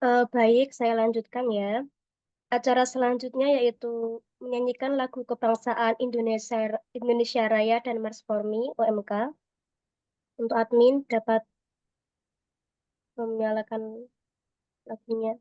Baik, saya lanjutkan ya. Acara selanjutnya yaitu menyanyikan lagu kebangsaan Indonesia Raya dan Mars Formie UMK. Untuk admin dapat menyalakan lagunya.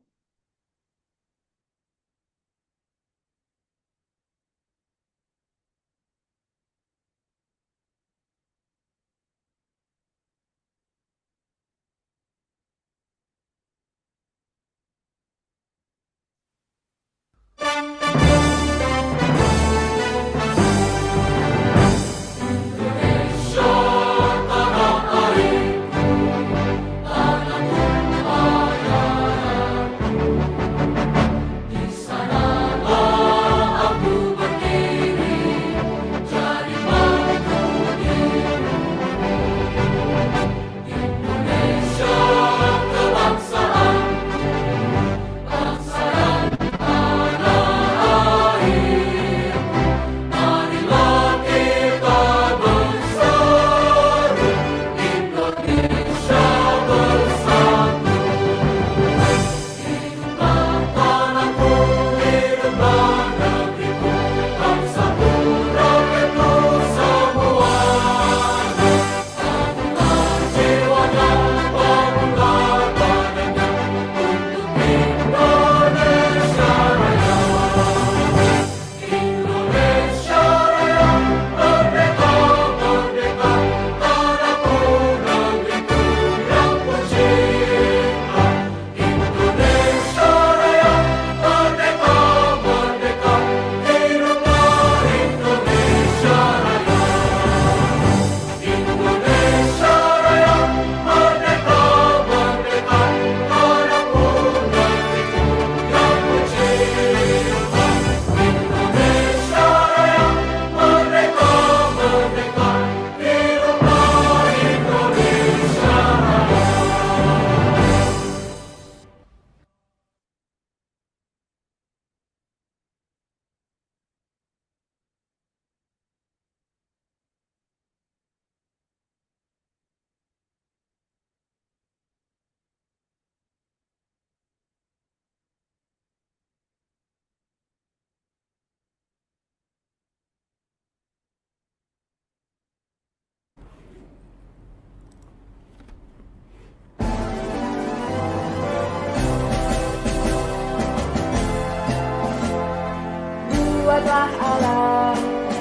Buatlah alam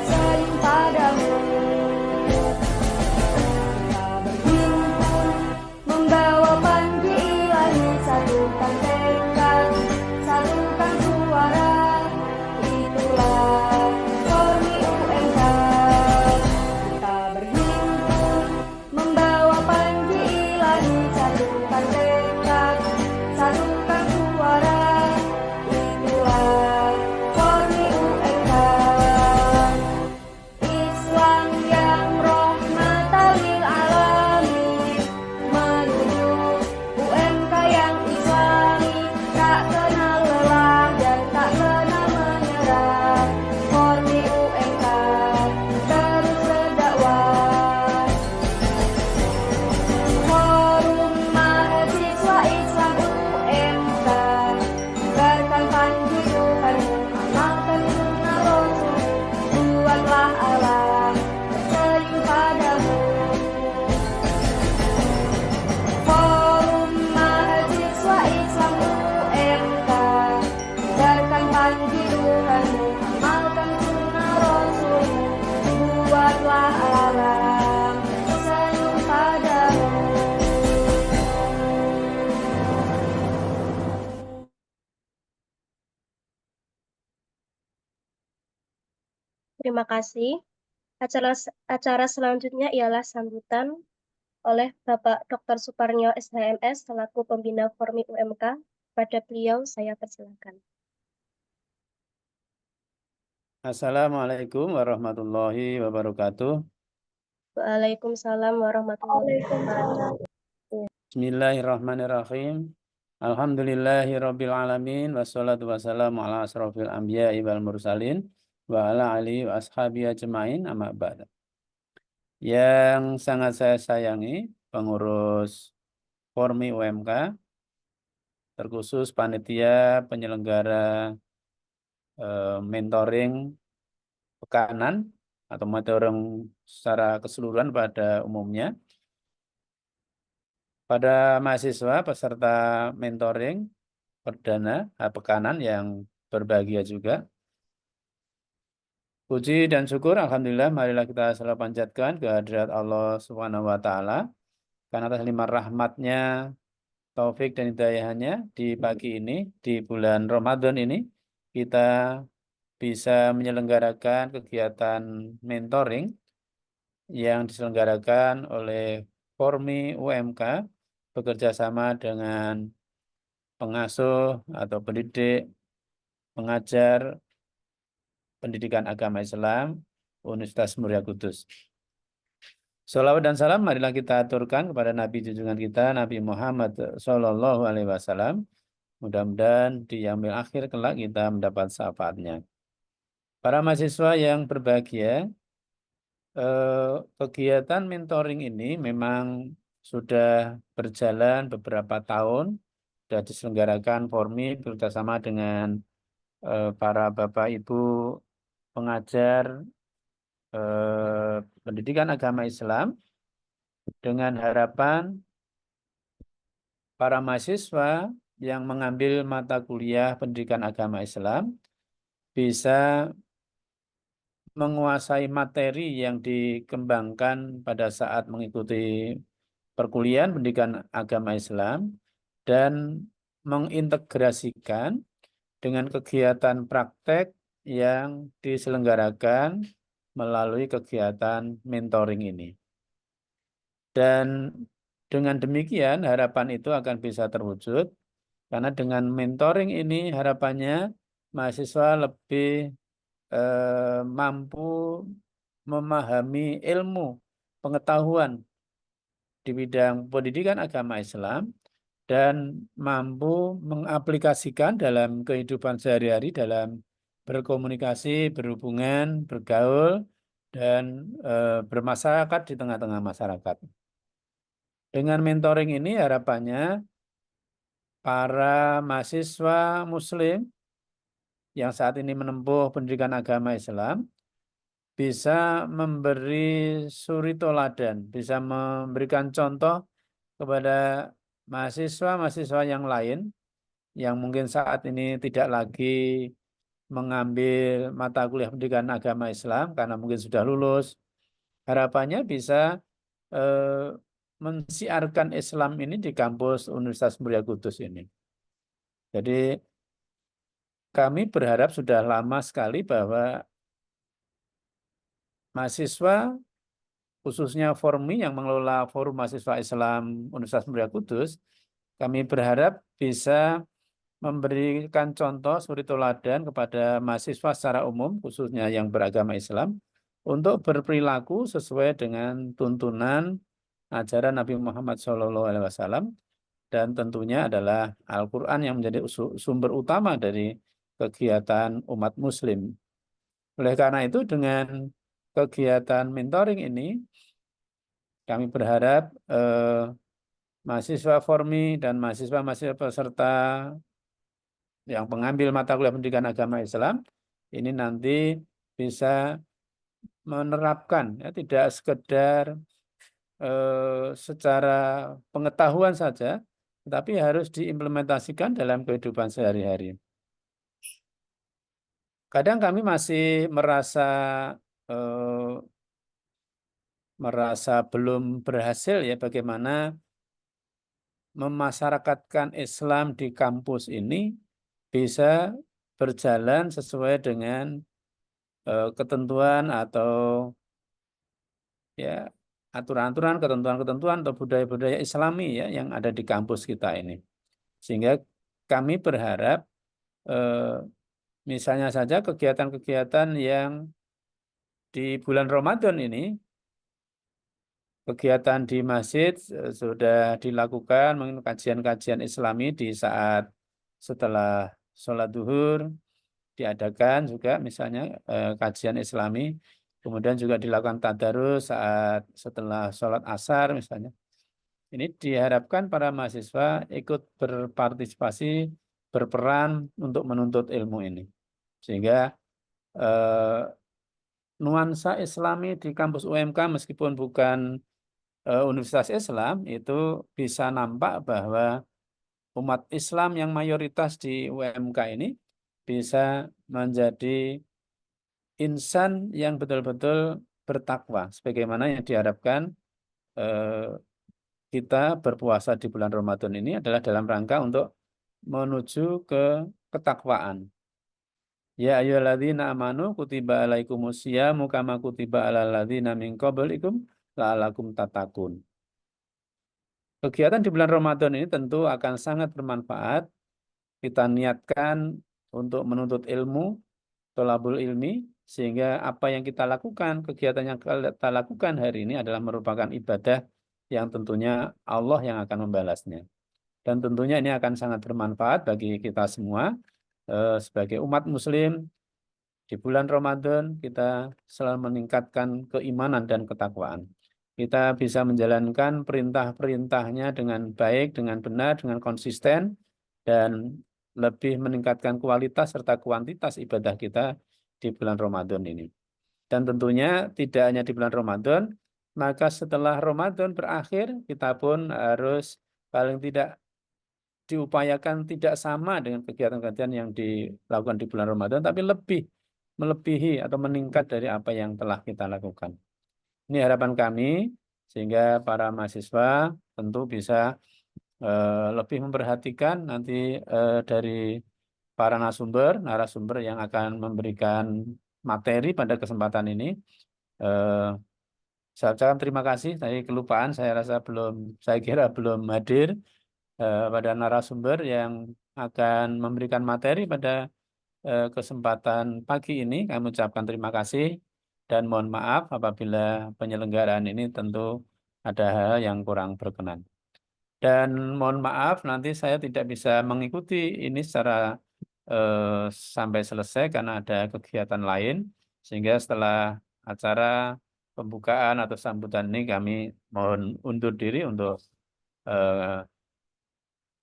senyum padamu. Kita berhimpun membawa panji ilahi, satukan tekad, satukan suara. Itulah Formi UMK. Kita berhimpun membawa panji ilahi, satukan tekad, satukan suara. Itulah Formi UMK. Islam yang rahmatan lil alamin, menuju UMK yang islami, tak kenal lelah dan tak kenal menyerah. Formi UMK terus berdakwah. Forum Mahasiswa Islam UMK, tebarkan panji Tuhanmu, amalkan sunnah Rasul, buatlah alam tersenyum padamu. Forum Mahasiswa Islam UMK, tebarkan panji Tuhanmu, amalkan sunnah Rasulmu, buatlah alam tersenyum padamu. Terima kasih. Acara selanjutnya ialah sambutan oleh Bapak Dr. Suparnyo SHMS selaku pembina Formi UMK. Pada beliau saya persilakan. Assalamualaikum warahmatullahi wabarakatuh. Waalaikumsalam warahmatullahi wabarakatuh. Bismillahirrahmanirrahim. Alhamdulillahi rabbil alamin. Wassalatu wassalamu ala asrofil anbiya'i wal mursalin wa ala alihi wa ashabihi ajma'in, amma ba'da. Yang sangat saya sayangi pengurus Formi UMK, terkhusus panitia penyelenggara mentoring pekanan atau mentoring secara keseluruhan pada umumnya. Pada mahasiswa peserta mentoring perdana pekanan yang berbahagia juga. Puji dan syukur alhamdulillah marilah kita selalu panjatkan kehadirat Allah Subhanahu wa taala karena atas limpah rahmatnya, taufik dan hidayahnya di pagi ini di bulan Ramadan ini kita bisa menyelenggarakan kegiatan mentoring yang diselenggarakan oleh Formi UMK bekerja sama dengan pengasuh atau pendidik, pengajar pendidikan agama Islam Universitas Muria Kudus. Salawat dan salam marilah kita aturkan kepada Nabi junjungan kita Nabi Muhammad Shallallahu Alaihi Wasallam. Mudah-mudahan di yaumil akhir kelak kita mendapat syafaatnya. Para mahasiswa yang berbahagia, kegiatan mentoring ini memang sudah berjalan beberapa tahun, sudah diselenggarakan Formi bekerjasama dengan para bapak ibu pengajar pendidikan agama Islam dengan harapan para mahasiswa yang mengambil mata kuliah pendidikan agama Islam bisa menguasai materi yang dikembangkan pada saat mengikuti perkuliahan pendidikan agama Islam dan mengintegrasikan dengan kegiatan praktek yang diselenggarakan melalui kegiatan mentoring ini. Dan dengan demikian harapan itu akan bisa terwujud karena dengan mentoring ini harapannya mahasiswa lebih mampu memahami ilmu pengetahuan di bidang pendidikan agama Islam dan mampu mengaplikasikan dalam kehidupan sehari-hari dalam berkomunikasi, berhubungan, bergaul, dan bermasyarakat di tengah-tengah masyarakat. Dengan mentoring ini harapannya para mahasiswa Muslim yang saat ini menempuh pendidikan agama Islam bisa memberi suri toladan, bisa memberikan contoh kepada mahasiswa-mahasiswa yang lain yang mungkin saat ini tidak lagi mengambil mata kuliah pendidikan agama Islam karena mungkin sudah lulus. Harapannya bisa mensiarkan Islam ini di kampus Universitas Muria Kudus ini. Jadi kami berharap sudah lama sekali bahwa mahasiswa khususnya Formi yang mengelola Forum Mahasiswa Islam Universitas Muria Kudus, kami berharap bisa memberikan contoh suri teladan kepada mahasiswa secara umum, khususnya yang beragama Islam, untuk berperilaku sesuai dengan tuntunan ajaran Nabi Muhammad SAW, dan tentunya adalah Al-Quran yang menjadi sumber utama dari kegiatan umat Muslim. Oleh karena itu, dengan kegiatan mentoring ini, kami berharap mahasiswa Formi dan mahasiswa-mahasiswa peserta yang pengambil mata kuliah pendidikan agama Islam ini nanti bisa menerapkan, ya, tidak sekedar secara pengetahuan saja, tetapi harus diimplementasikan dalam kehidupan sehari-hari. Kadang kami masih merasa belum berhasil ya bagaimana memasyarakatkan Islam di kampus ini bisa berjalan sesuai dengan ketentuan atau ya aturan-aturan, ketentuan-ketentuan atau budaya-budaya Islami ya yang ada di kampus kita ini. Sehingga kami berharap misalnya saja kegiatan-kegiatan yang di bulan Ramadan ini, kegiatan di masjid sudah dilakukan, mungkin kajian-kajian Islami di saat setelah sholat duhur, diadakan juga misalnya kajian Islami, kemudian juga dilakukan tadarus saat setelah sholat asar misalnya. Ini diharapkan para mahasiswa ikut berpartisipasi, berperan untuk menuntut ilmu ini. Sehingga nuansa Islami di kampus UMK meskipun bukan Universitas Islam itu bisa nampak bahwa umat Islam yang mayoritas di UMK ini bisa menjadi insan yang betul-betul bertakwa sebagaimana yang diharapkan kita berpuasa di bulan Ramadan ini adalah dalam rangka untuk menuju ke ketakwaan. Ya ayyuhalladzina amanu kutiba alaikumusyamu kama kutiba alal ladzina min qablikum la'allakum tattaqun. Kegiatan di bulan Ramadan ini tentu akan sangat bermanfaat. Kita niatkan untuk menuntut ilmu, thalabul ilmi, sehingga apa yang kita lakukan, kegiatan yang kita lakukan hari ini adalah merupakan ibadah yang tentunya Allah yang akan membalasnya. Dan tentunya ini akan sangat bermanfaat bagi kita semua sebagai umat muslim. Di bulan Ramadan kita selalu meningkatkan keimanan dan ketakwaan. Kita bisa menjalankan perintah-perintahnya dengan baik, dengan benar, dengan konsisten, dan lebih meningkatkan kualitas serta kuantitas ibadah kita di bulan Ramadan ini. Dan tentunya tidak hanya di bulan Ramadan, maka setelah Ramadan berakhir, kita pun harus paling tidak diupayakan tidak sama dengan kegiatan-kegiatan yang dilakukan di bulan Ramadan, tapi lebih melebihi atau meningkat dari apa yang telah kita lakukan. Ini harapan kami, sehingga para mahasiswa tentu bisa lebih memperhatikan nanti dari para narasumber yang akan memberikan materi pada kesempatan ini. Saya ucapkan terima kasih. Tadi kelupaan, saya kira belum hadir pada narasumber yang akan memberikan materi pada kesempatan pagi ini. Kami ucapkan terima kasih dan mohon maaf apabila penyelenggaraan ini tentu ada hal yang kurang berkenan. Dan mohon maaf nanti saya tidak bisa mengikuti ini secara sampai selesai karena ada kegiatan lain, sehingga setelah acara pembukaan atau sambutan ini kami mohon undur diri untuk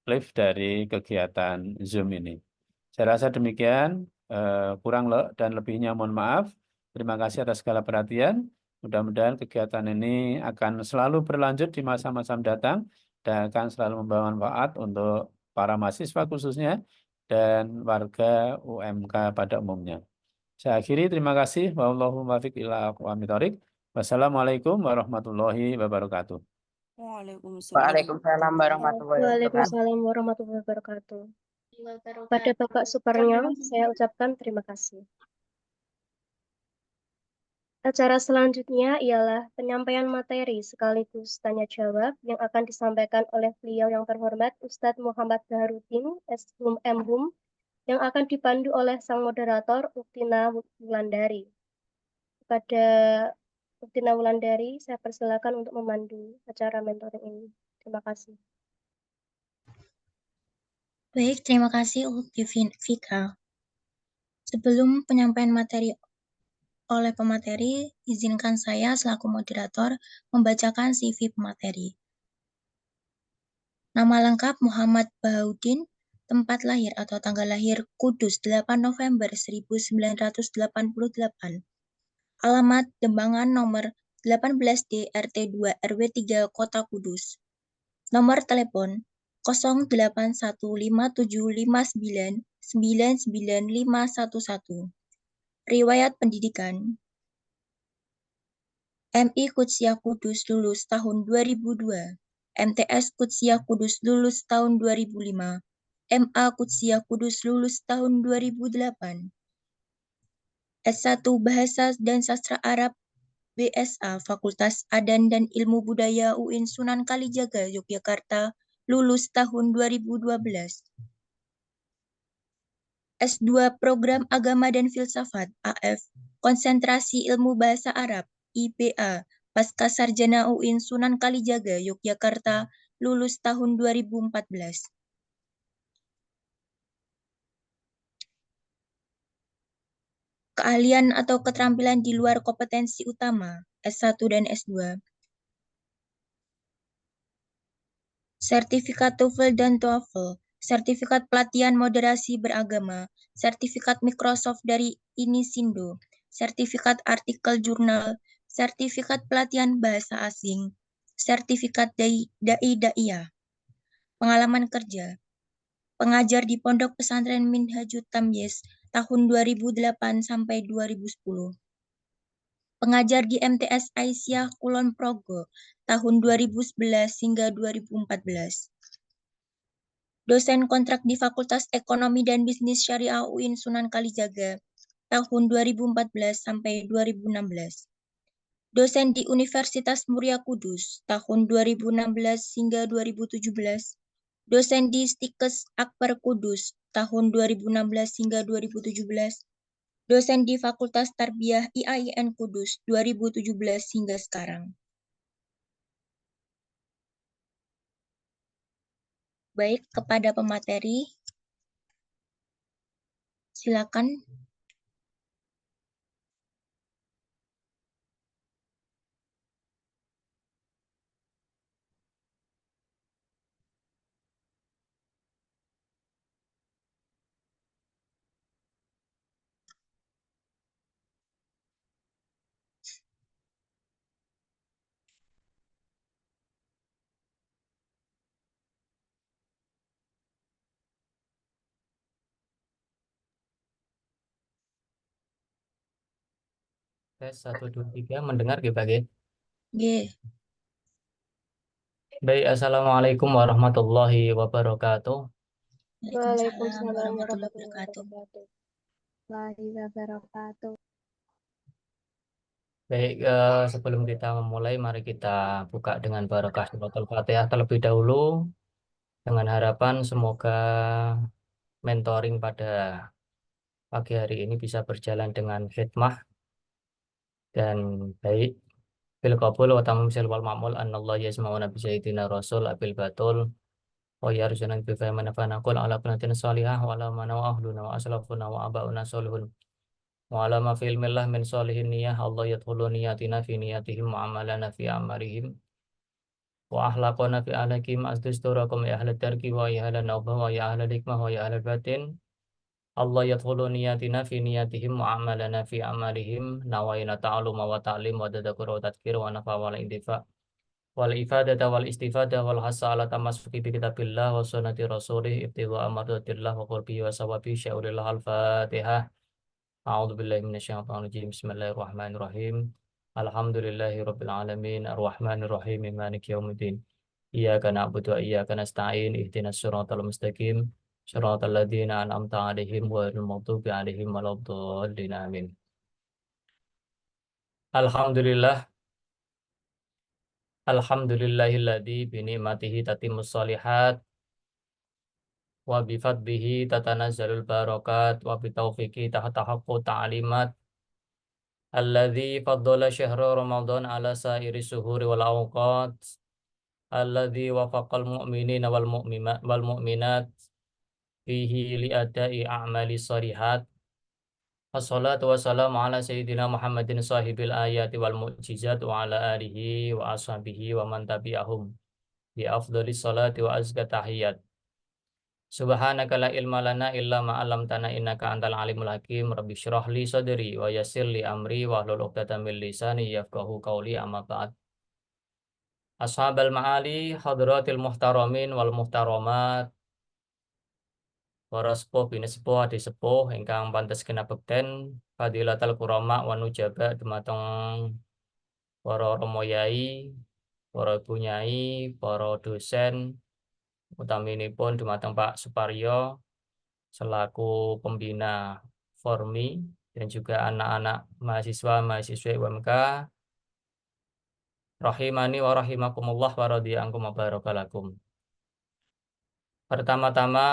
live dari kegiatan Zoom ini. Saya rasa demikian, kurang dan lebihnya mohon maaf. Terima kasih atas segala perhatian. Mudah-mudahan kegiatan ini akan selalu berlanjut di masa-masa mendatang dan akan selalu membawa manfaat untuk para mahasiswa khususnya dan warga UMK pada umumnya. Saya akhiri, terima kasih. Wallahu muwaffiq ila aqwamit thoriq. Wassalamualaikum warahmatullahi wabarakatuh. Waalaikumsalam warahmatullahi wabarakatuh. Waalaikumsalam warahmatullahi wabarakatuh. Pada Bapak Suparno, saya ucapkan terima kasih. Acara selanjutnya ialah penyampaian materi sekaligus tanya jawab yang akan disampaikan oleh beliau yang terhormat Ustadz Muhammad Baharudin, S.Hum M.Hum, yang akan dipandu oleh sang moderator Uktina Wulandari. Kepada Uktina Wulandari, saya persilakan untuk memandu acara mentoring ini. Terima kasih. Baik, terima kasih Ukti Fika. Sebelum penyampaian materi oleh pemateri, izinkan saya selaku moderator membacakan CV pemateri. Nama lengkap Muhammad Baharudin, tempat lahir atau tanggal lahir Kudus 8 November 1988. Alamat Dembangan nomor 18D RT 2 RW 3 Kota Kudus. Nomor telepon 081575999511. Riwayat pendidikan MI Qudsiah Kudus lulus tahun 2002, MTS Qudsiah Kudus lulus tahun 2005, MA Qudsiah Kudus lulus tahun 2008. S1 Bahasa dan Sastra Arab BSA Fakultas Adan dan Ilmu Budaya UIN Sunan Kalijaga Yogyakarta lulus tahun 2012. S2 Program Agama dan Filsafat AF Konsentrasi Ilmu Bahasa Arab IPA Pasca Sarjana UIN Sunan Kalijaga Yogyakarta lulus tahun 2014. Keahlian atau keterampilan di luar kompetensi utama S1 dan S2. sertifikat TOEFL dan TOEFL, sertifikat pelatihan moderasi beragama, sertifikat Microsoft dari Inisindo, sertifikat artikel jurnal, sertifikat pelatihan bahasa asing, sertifikat dai-da'iyah, pengalaman kerja, pengajar di Pondok Pesantren Minhajut Tamyiz tahun 2008 sampai 2010. Pengajar di MTS Aisyah Kulon Progo tahun 2011 hingga 2014. Dosen kontrak di Fakultas Ekonomi dan Bisnis Syariah UIN Sunan Kalijaga tahun 2014 sampai 2016. Dosen di Universitas Muria Kudus tahun 2016 hingga 2017. Dosen di Stikes Akbar Kudus tahun 2016 hingga 2017. Dosen di Fakultas Tarbiyah IAIN Kudus 2017 hingga sekarang. Baik, kepada pemateri, silakan. Tes 1, 2, 3 mendengar G. G. Baik, Assalamualaikum warahmatullahi wabarakatuh. Waalaikumsalam warahmatullahi wabarakatuh. wabarakatuh. Baik, sebelum kita memulai, mari kita buka dengan barakah suratul Fatihah terlebih dahulu, dengan harapan semoga mentoring pada pagi hari ini bisa berjalan dengan hikmah dan baik. Bil qabul wa tamam sil wal ma'mul annallahu yasma'una bi sayyidina rasul abil batul wa yarjuna bi fahman fanaqul ala qanatin salihah wa ala man wa ahluna wa aslafuna wa abauna solihun wa ala ma fil millah min solihin niyah Allah yadkhulu niyatina fi niyatihim wa amalana fi amalihim wa ahlaqona fi alakim asdusturakum ya ahla tarki wa ya ahla nawbah wa ya ahla hikmah wa ya ahla batin Allah yadkhulu niyatina fi niyatihim wa amalana fi amalihim nawaina ta'aluma wa ta'lim wa tadakkur wa tadkir wa nafa wa intifa wal ifadata wal istifadah wal hasa ala tamassuki bi kitabillah wa sunnati rasulih ibtiwa amadatillah wa qurbi wa sawabi sya'ulillah al-fatihah. A'udzu billahi minasyaitonir rajim. Bismillahirrahmanirrahim. Alhamdulillahi rabbil alamin arrahmanir rahim maliki yaumiddin. Iyyaka na'budu wa iyyaka nasta'in ihdinas siratal mustaqim siratal ladzina an'amta 'alaihim ghairil maghdubi 'alaihim waladdallin amin. Alhamdulillah Alhamdulillahilladzi bi ni'matihi tatimmus shalihat wa bi fadlihi tatanazzalul barakat wa bi taufiqi tahtahaqqu ta'limat alladzi faddala syahra ramadan ala sairi suhuri wal awqat alladzi wafaqal mu'minina wal mu'minat fihi li adai a'mali shalihat. Wassalatu wassalamu ala sayyidina Muhammadin sahibil ayati wal mu'jizat wa ala alihi wa ashabihi wa man tabi'ahum bi afdhalis salati wa azka tahiyat. Subhanaka la ilma lana illa ma 'allamtana innaka antal alimul hakim. Rabbi shrah li sadri wa yassir li amri wa hlul 'uqdatam min lisani yafqahu qawli amma ba'd. Ashabal ma'ali hadratil muhtaramin wal muhtaramat, para sepuh bini sepuh adi sepuh ingkang pantes kena bekten fadilatal kurama wa nujaba dumateng para romo yai, para ibu nyai, para dosen, utaminipun dumateng Pak Suparyo selaku pembina Formi dan juga anak-anak mahasiswa UMK. Rahimani wa rahimakumullah wa radhiyallahu wa barakalakum. Pertama-tama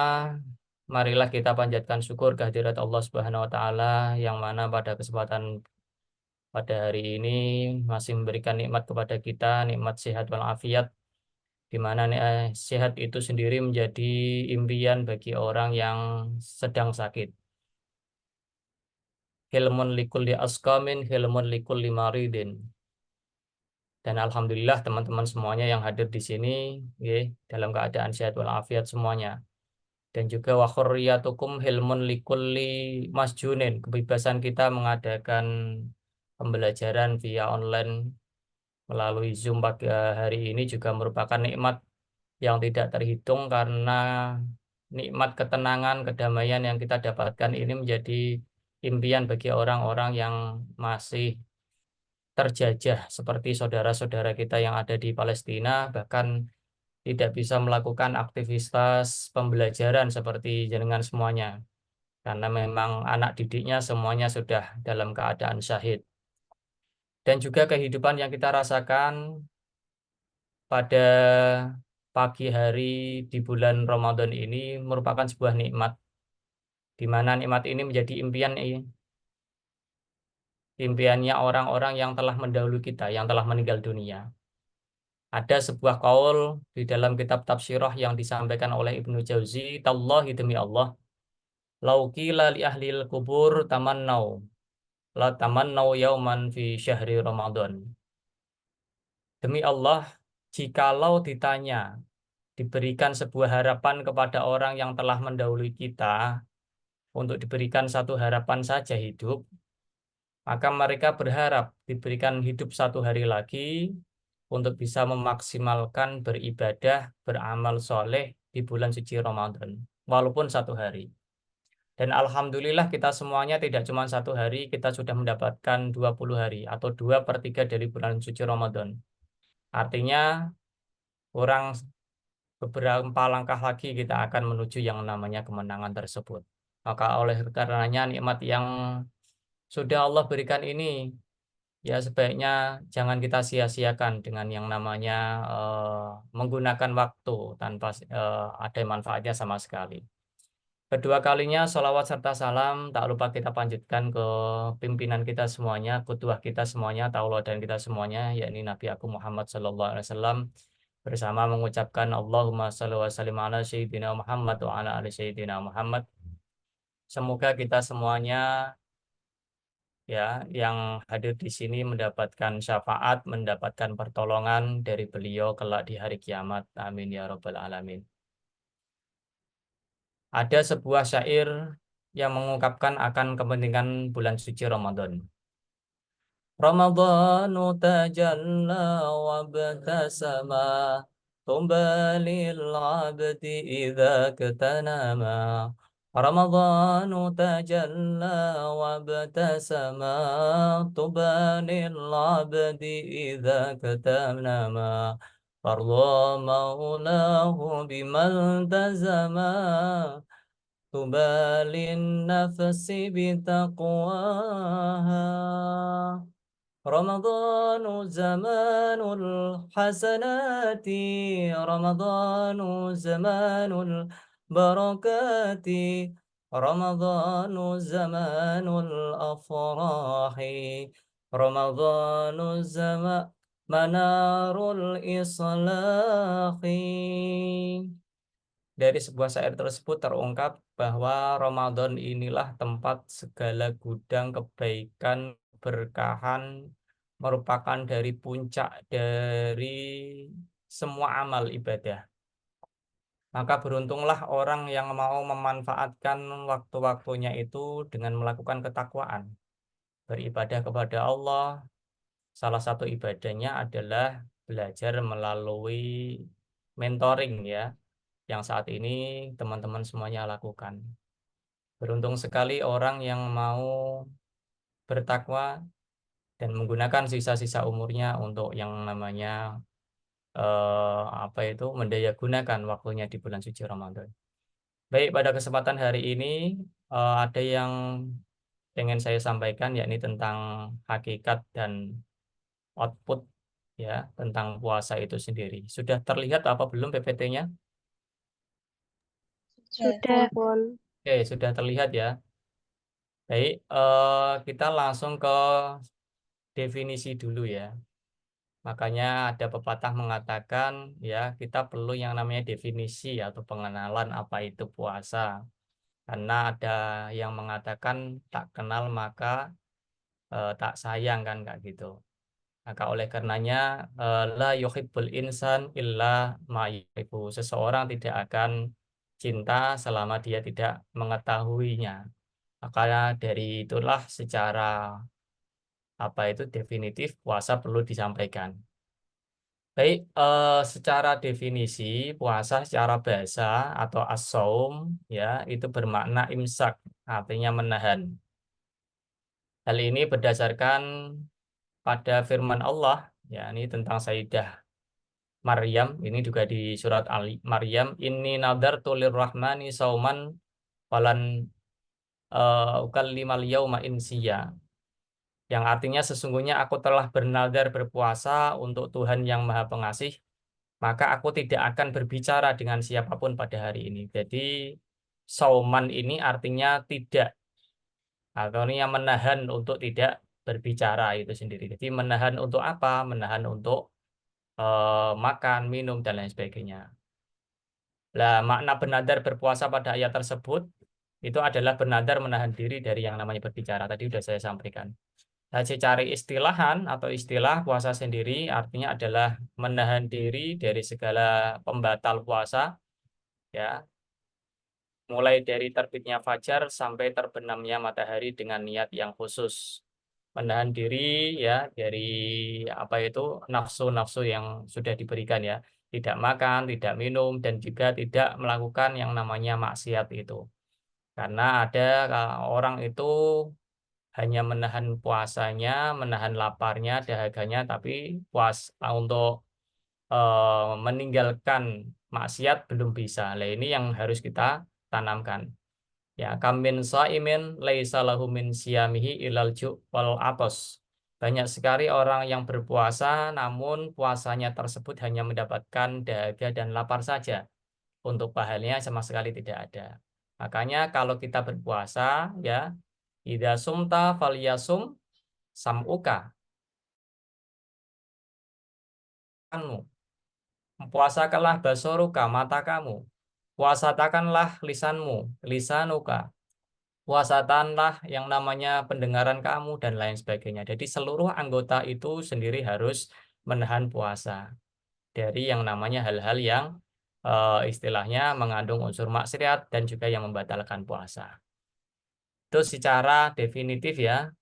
marilah kita panjatkan syukur kehadirat Allah Subhanahu wa taala yang mana pada kesempatan pada hari ini masih memberikan nikmat kepada kita, nikmat sehat walafiat, di mana sehat itu sendiri menjadi impian bagi orang yang sedang sakit. Hilmun likulli askamin, hilmun likulli maridin. Dan alhamdulillah teman-teman semuanya yang hadir di sini dalam keadaan sehat walafiat semuanya. Dan juga wa khurriyatukum hilmun likulli masjunin, kebebasan kita mengadakan pembelajaran via online melalui Zoom pagi hari ini juga merupakan nikmat yang tidak terhitung, karena nikmat ketenangan, kedamaian yang kita dapatkan ini menjadi impian bagi orang-orang yang masih terjajah seperti saudara-saudara kita yang ada di Palestina, bahkan tidak bisa melakukan aktivitas pembelajaran seperti jenengan semuanya, karena memang anak didiknya semuanya sudah dalam keadaan syahid. Dan juga kehidupan yang kita rasakan pada pagi hari di bulan Ramadan ini merupakan sebuah nikmat, di mana nikmat ini menjadi impiannya orang-orang yang telah mendahului kita, yang telah meninggal dunia. Ada sebuah qaul di dalam kitab tafsirah yang disampaikan oleh Ibnu Jauzi, tallahi demi Allah, lau qila li ahlil kubur tamannau, la tamannau yauman fi syahri Ramadan. Demi Allah, jikalau ditanya, diberikan sebuah harapan kepada orang yang telah mendahului kita, untuk diberikan satu harapan saja hidup, maka mereka berharap diberikan hidup satu hari lagi untuk bisa memaksimalkan beribadah, beramal soleh di bulan suci Ramadan, walaupun satu hari. Dan alhamdulillah kita semuanya tidak cuma satu hari, kita sudah mendapatkan 20 hari atau 2/3 dari bulan suci Ramadan. Artinya kurang beberapa langkah lagi kita akan menuju yang namanya kemenangan tersebut. Maka oleh karenanya nikmat yang sudah Allah berikan ini, ya sebaiknya jangan kita sia-siakan dengan yang namanya menggunakan waktu tanpa ada manfaatnya sama sekali. Kedua kalinya sholawat serta salam tak lupa kita panjatkan ke pimpinan kita semuanya, qudwah kita semuanya, tauladan kita semuanya, yakni Nabi Agung Muhammad SAW, bersama mengucapkan Allahumma shalli wa sallim ala sayyidina Muhammad wa ala ali sayyidina Muhammad. Semoga kita semuanya yang hadir di sini mendapatkan syafaat, mendapatkan pertolongan dari beliau kelak di hari kiamat. Amin ya rabbal alamin. Ada sebuah syair yang mengungkapkan akan kepentingan bulan suci Ramadan. Ramadhanu tajalla wa btasama tumbalil abdi idza katanama. Ramadhanu tajalla wa btasama tumbalil abdi idza katanama. Farwa maulahu bimaltazama tubalin nafsi bitaqwaha. رمضان زمان الحسنات رمضان زمان البركات رمضان زمان الأفراح رمضان زمان منار الإصلاح. Dari sebuah syair tersebut terungkap bahwa Ramadan inilah tempat segala gudang kebaikan, berkahan, merupakan dari puncak dari semua amal ibadah. Maka beruntunglah orang yang mau memanfaatkan waktu-waktunya itu dengan melakukan ketakwaan, beribadah kepada Allah. Salah satu ibadahnya adalah belajar melalui mentoring yang saat ini teman-teman semuanya lakukan. Beruntung sekali orang yang mau bertakwa dan menggunakan sisa-sisa umurnya untuk yang namanya mendaya gunakan waktunya di bulan suci Ramadan. Baik, pada kesempatan hari ini ada yang ingin saya sampaikan, yakni tentang hakikat dan output tentang puasa itu sendiri. Sudah terlihat apa belum PPT-nya? Sudah. Oke, sudah terlihat ya. Baik, kita langsung ke definisi dulu ya. Makanya ada pepatah mengatakan kita perlu yang namanya definisi atau pengenalan apa itu puasa. Karena ada yang mengatakan tak kenal maka tak sayang kan, kayak gitu. Maka oleh karenanya la yuhibbul insan illa ma yuhibbu. Seseorang tidak akan cinta selama dia tidak mengetahuinya. Maka dari itulah secara apa itu definitif puasa perlu disampaikan. Baik, secara definisi puasa secara bahasa atau as-saum ya itu bermakna imsak, artinya menahan. Hal ini berdasarkan pada firman Allah, ya ini tentang Sayyidah Maryam, ini juga di surat Maryam, inni nadartu lirrahmani sauman falan ukallimal yauma insiya. Yang artinya sesungguhnya aku telah bernadar berpuasa untuk Tuhan yang Maha Pengasih, maka aku tidak akan berbicara dengan siapapun pada hari ini. Jadi sauman ini artinya tidak, atau ini yang menahan untuk tidak berbicara itu sendiri. Jadi menahan untuk apa? Menahan untuk makan, minum, dan lain sebagainya. Lah, makna bernadar berpuasa pada ayat tersebut itu adalah bernadar menahan diri dari yang namanya berbicara. Tadi sudah saya sampaikan. Nah, secara istilahan atau istilah puasa sendiri artinya adalah menahan diri dari segala pembatal puasa, ya, mulai dari terbitnya fajar sampai terbenamnya matahari dengan niat yang khusus. Menahan diri ya dari apa itu nafsu-nafsu yang sudah diberikan ya. Tidak makan, tidak minum, dan juga tidak melakukan yang namanya maksiat itu. Karena ada orang itu hanya menahan puasanya, menahan laparnya, dahaganya, tapi untuk meninggalkan maksiat belum bisa. Nah, ini yang harus kita tanamkan. Ya, kam min shaimin laisa lahu min siyamihi ilal ju' wal atos. Banyak sekali orang yang berpuasa namun puasanya tersebut hanya mendapatkan dahaga dan lapar saja. Untuk pahalanya sama sekali tidak ada. Makanya kalau kita berpuasa ya, idza sumta falyasum sam'uka. Puasakanlah basoruka, mata kamu. Puasakanlah lisanmu, lisanuka. Puasakanlah yang namanya pendengaran kamu dan lain sebagainya. Jadi seluruh anggota itu sendiri harus menahan puasa dari yang namanya hal-hal yang istilahnya mengandung unsur maksiat dan juga yang membatalkan puasa. Itu secara definitif ya.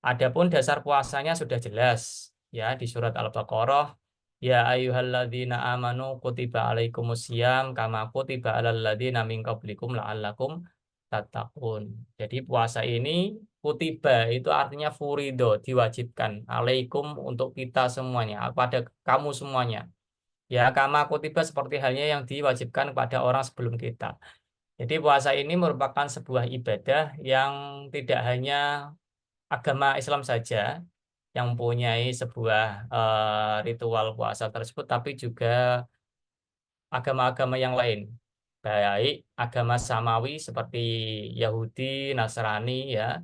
Adapun dasar puasanya sudah jelas ya di surat Al-Baqarah, ya ayyuhalladzina amanu kutiba alaikumusiyam kama kutiba alal ladzina min qablikum la'allakum tattaqun. Jadi puasa ini kutiba itu artinya furido, diwajibkan alaikum untuk kita semuanya, pada kamu semuanya. Ya kama kutiba seperti halnya yang diwajibkan kepada orang sebelum kita. Jadi puasa ini merupakan sebuah ibadah yang tidak hanya agama Islam saja yang mempunyai sebuah ritual puasa tersebut, tapi juga agama-agama yang lain, baik agama samawi seperti Yahudi, Nasrani ya,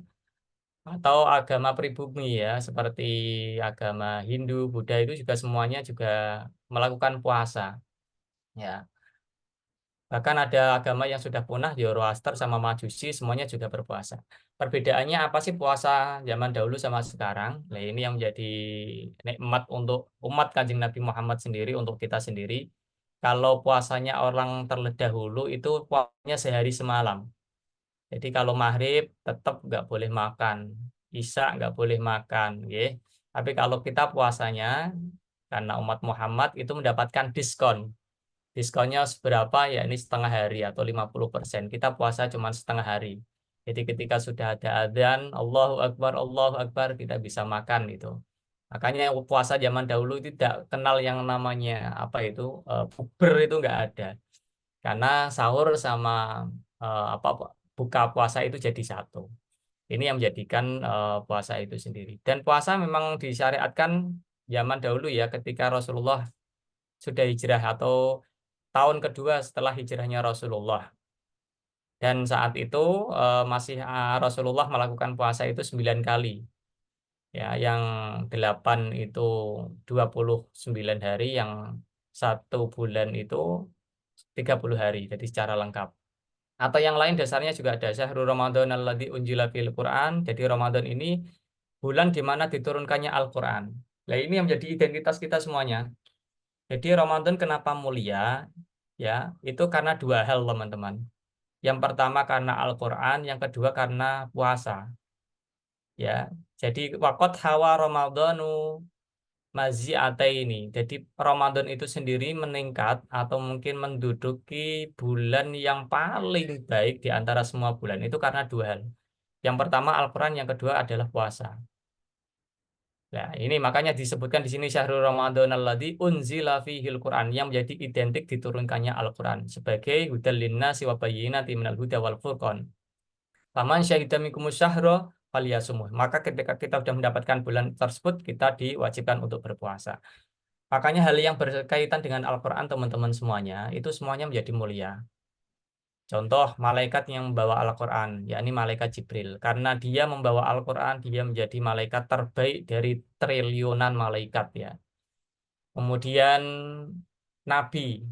atau agama pribumi ya, seperti agama Hindu, Buddha itu juga semuanya juga melakukan puasa ya. Bahkan ada agama yang sudah punah, Zoroaster sama Majusi, semuanya juga berpuasa. Perbedaannya apa sih puasa zaman dahulu sama sekarang? Nah, ini yang menjadi nikmat untuk umat Kanjeng Nabi Muhammad sendiri, untuk kita sendiri. Kalau puasanya orang terdahulu itu puasanya sehari semalam. Jadi kalau maghrib tetap nggak boleh makan, isya nggak boleh makan, ya. Tapi kalau kita puasanya, karena umat Muhammad itu mendapatkan diskon. Diskonnya seberapa? Ya ini setengah hari atau 50%. Kita puasa cuma setengah hari. Jadi ketika sudah ada adzan, Allahu Akbar, kita bisa makan itu. Makanya puasa zaman dahulu itu tidak kenal yang namanya apa itu bukber itu nggak ada. Karena sahur sama apa buka puasa itu jadi satu. Ini yang menjadikan puasa itu sendiri. Dan puasa memang disyariatkan zaman dahulu ya ketika Rasulullah sudah hijrah atau tahun kedua setelah hijrahnya Rasulullah. Dan saat itu masih Rasulullah melakukan puasa itu 9 kali. Ya, yang 8 itu 29 hari, yang 1 bulan itu 30 hari. Jadi secara lengkap. Atau yang lain dasarnya juga ada Syahrul Ramadan alladzi unzila fil Quran. Jadi Ramadan ini bulan di mana diturunkannya Al-Quran. Nah, ini yang menjadi identitas kita semuanya. Jadi Ramadan kenapa mulia? Ya, itu karena dua hal, teman-teman. Yang pertama karena Al-Qur'an, yang kedua karena puasa. Ya. Jadi waqat hawa Ramadhanu ini. Jadi Ramadan itu sendiri meningkat atau mungkin menduduki bulan yang paling baik di antara semua bulan. Itu karena dua hal. Yang pertama Al-Qur'an, yang kedua adalah puasa. Nah, ini makanya disebutkan di sini Syahrul Ramadan alladzi unzila fihil Qur'an, yang menjadi identik diturunkannya Al-Qur'an sebagai hudal linnasi wa bayyinatin minal huda wal furqan. Faman syahida minkumus syahra falyasumuh. Maka ketika kita sudah mendapatkan bulan tersebut, kita diwajibkan untuk berpuasa. Makanya hal yang berkaitan dengan Al-Qur'an, teman-teman semuanya, itu semuanya menjadi mulia. Contoh malaikat yang membawa Al-Qur'an, yakni malaikat Jibril. Karena dia membawa Al-Qur'an, dia menjadi malaikat terbaik dari triliunan malaikat ya. Kemudian Nabi,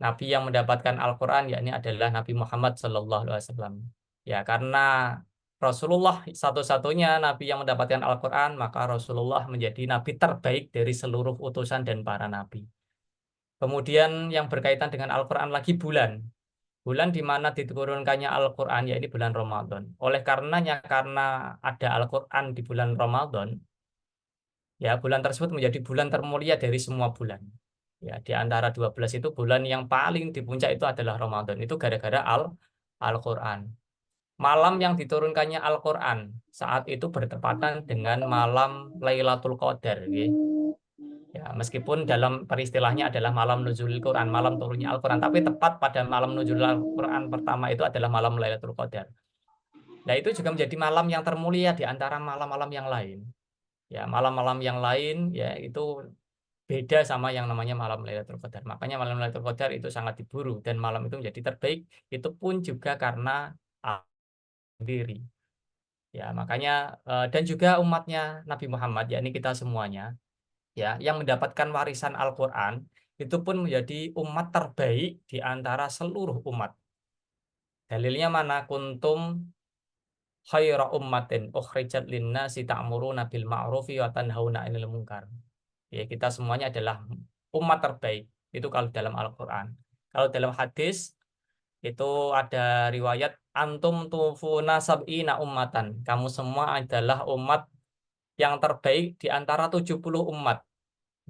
Nabi yang mendapatkan Al-Qur'an yakni adalah Nabi Muhammad SAW. Ya, karena Rasulullah satu-satunya Nabi yang mendapatkan Al-Qur'an, maka Rasulullah menjadi Nabi terbaik dari seluruh utusan dan para Nabi. Kemudian yang berkaitan dengan Al-Qur'an lagi bulan. Bulan di mana diturunkannya Al-Qur'an, yaitu bulan Ramadan. Oleh karenanya, karena ada Al-Qur'an di bulan Ramadan, ya bulan tersebut menjadi bulan termulia dari semua bulan. Ya, di antara 12 itu bulan yang paling di puncak itu adalah Ramadan. Itu gara-gara Al-Qur'an. Malam yang diturunkannya Al-Qur'an saat itu bertepatan dengan malam Lailatul Qadar, ya. Ya, meskipun dalam peristilahnya adalah malam nuzulul Quran, malam turunnya Al-Quran, tapi tepat pada malam nuzulul Al-Quran pertama itu adalah malam Lailatul Qadar. Nah, itu juga menjadi malam yang termulia di antara malam-malam yang lain. Ya, malam-malam yang lain ya itu beda sama yang namanya malam Lailatul Qadar. Makanya malam Lailatul Qadar itu sangat diburu dan malam itu menjadi terbaik. Itu pun juga karena Allah sendiri. Ya, makanya dan juga umatnya Nabi Muhammad, yakni kita semuanya, ya, yang mendapatkan warisan Al-Qur'an itu pun menjadi umat terbaik di antara seluruh umat. Dalilnya mana? Kuntum khaira ummatin ukhrijat linnasi ta'muruna bil ma'rufi wa tanhauna 'anil munkar. Ya, kita semuanya adalah umat terbaik. Itu kalau dalam Al-Qur'an. Kalau dalam hadis itu ada riwayat antum tufuna sab'ina ummatan. Kamu semua adalah umat yang terbaik di antara 70 umat.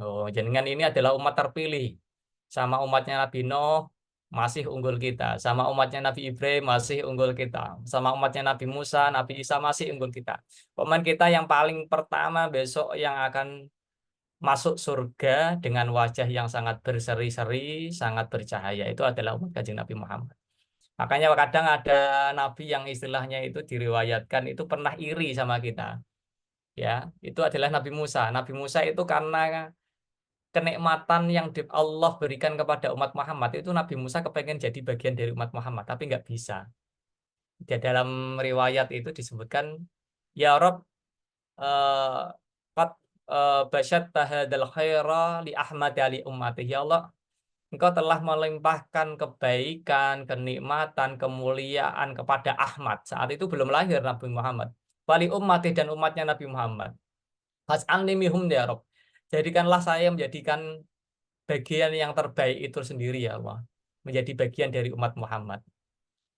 Oh, jenengan ini adalah umat terpilih. Sama umatnya Nabi Nuh masih unggul kita. Sama umatnya Nabi Ibrahim masih unggul kita. Sama umatnya Nabi Musa, Nabi Isa masih unggul kita. Umat kita yang paling pertama besok yang akan masuk surga dengan wajah yang sangat berseri-seri, sangat bercahaya. Itu adalah umat Kanjeng Nabi Muhammad. Makanya kadang ada Nabi yang istilahnya itu diriwayatkan itu pernah iri sama kita. Ya, itu adalah Nabi Musa. Nabi Musa itu karena kenikmatan yang Allah berikan kepada umat Muhammad itu Nabi Musa kepengen jadi bagian dari umat Muhammad tapi nggak bisa. Di dalam riwayat itu disebutkan ya Rob qad basyat tahadal khaira li Ahmad ali ummati, ya Allah Engkau telah melimpahkan kebaikan, kenikmatan, kemuliaan kepada Ahmad. Saat itu belum lahir Nabi Muhammad. Wali ummati dan umatnya Nabi Muhammad. Fas'alni minhum ya Rob. Jadikanlah saya menjadikan bagian yang terbaik itu sendiri ya Allah, menjadi bagian dari umat Muhammad.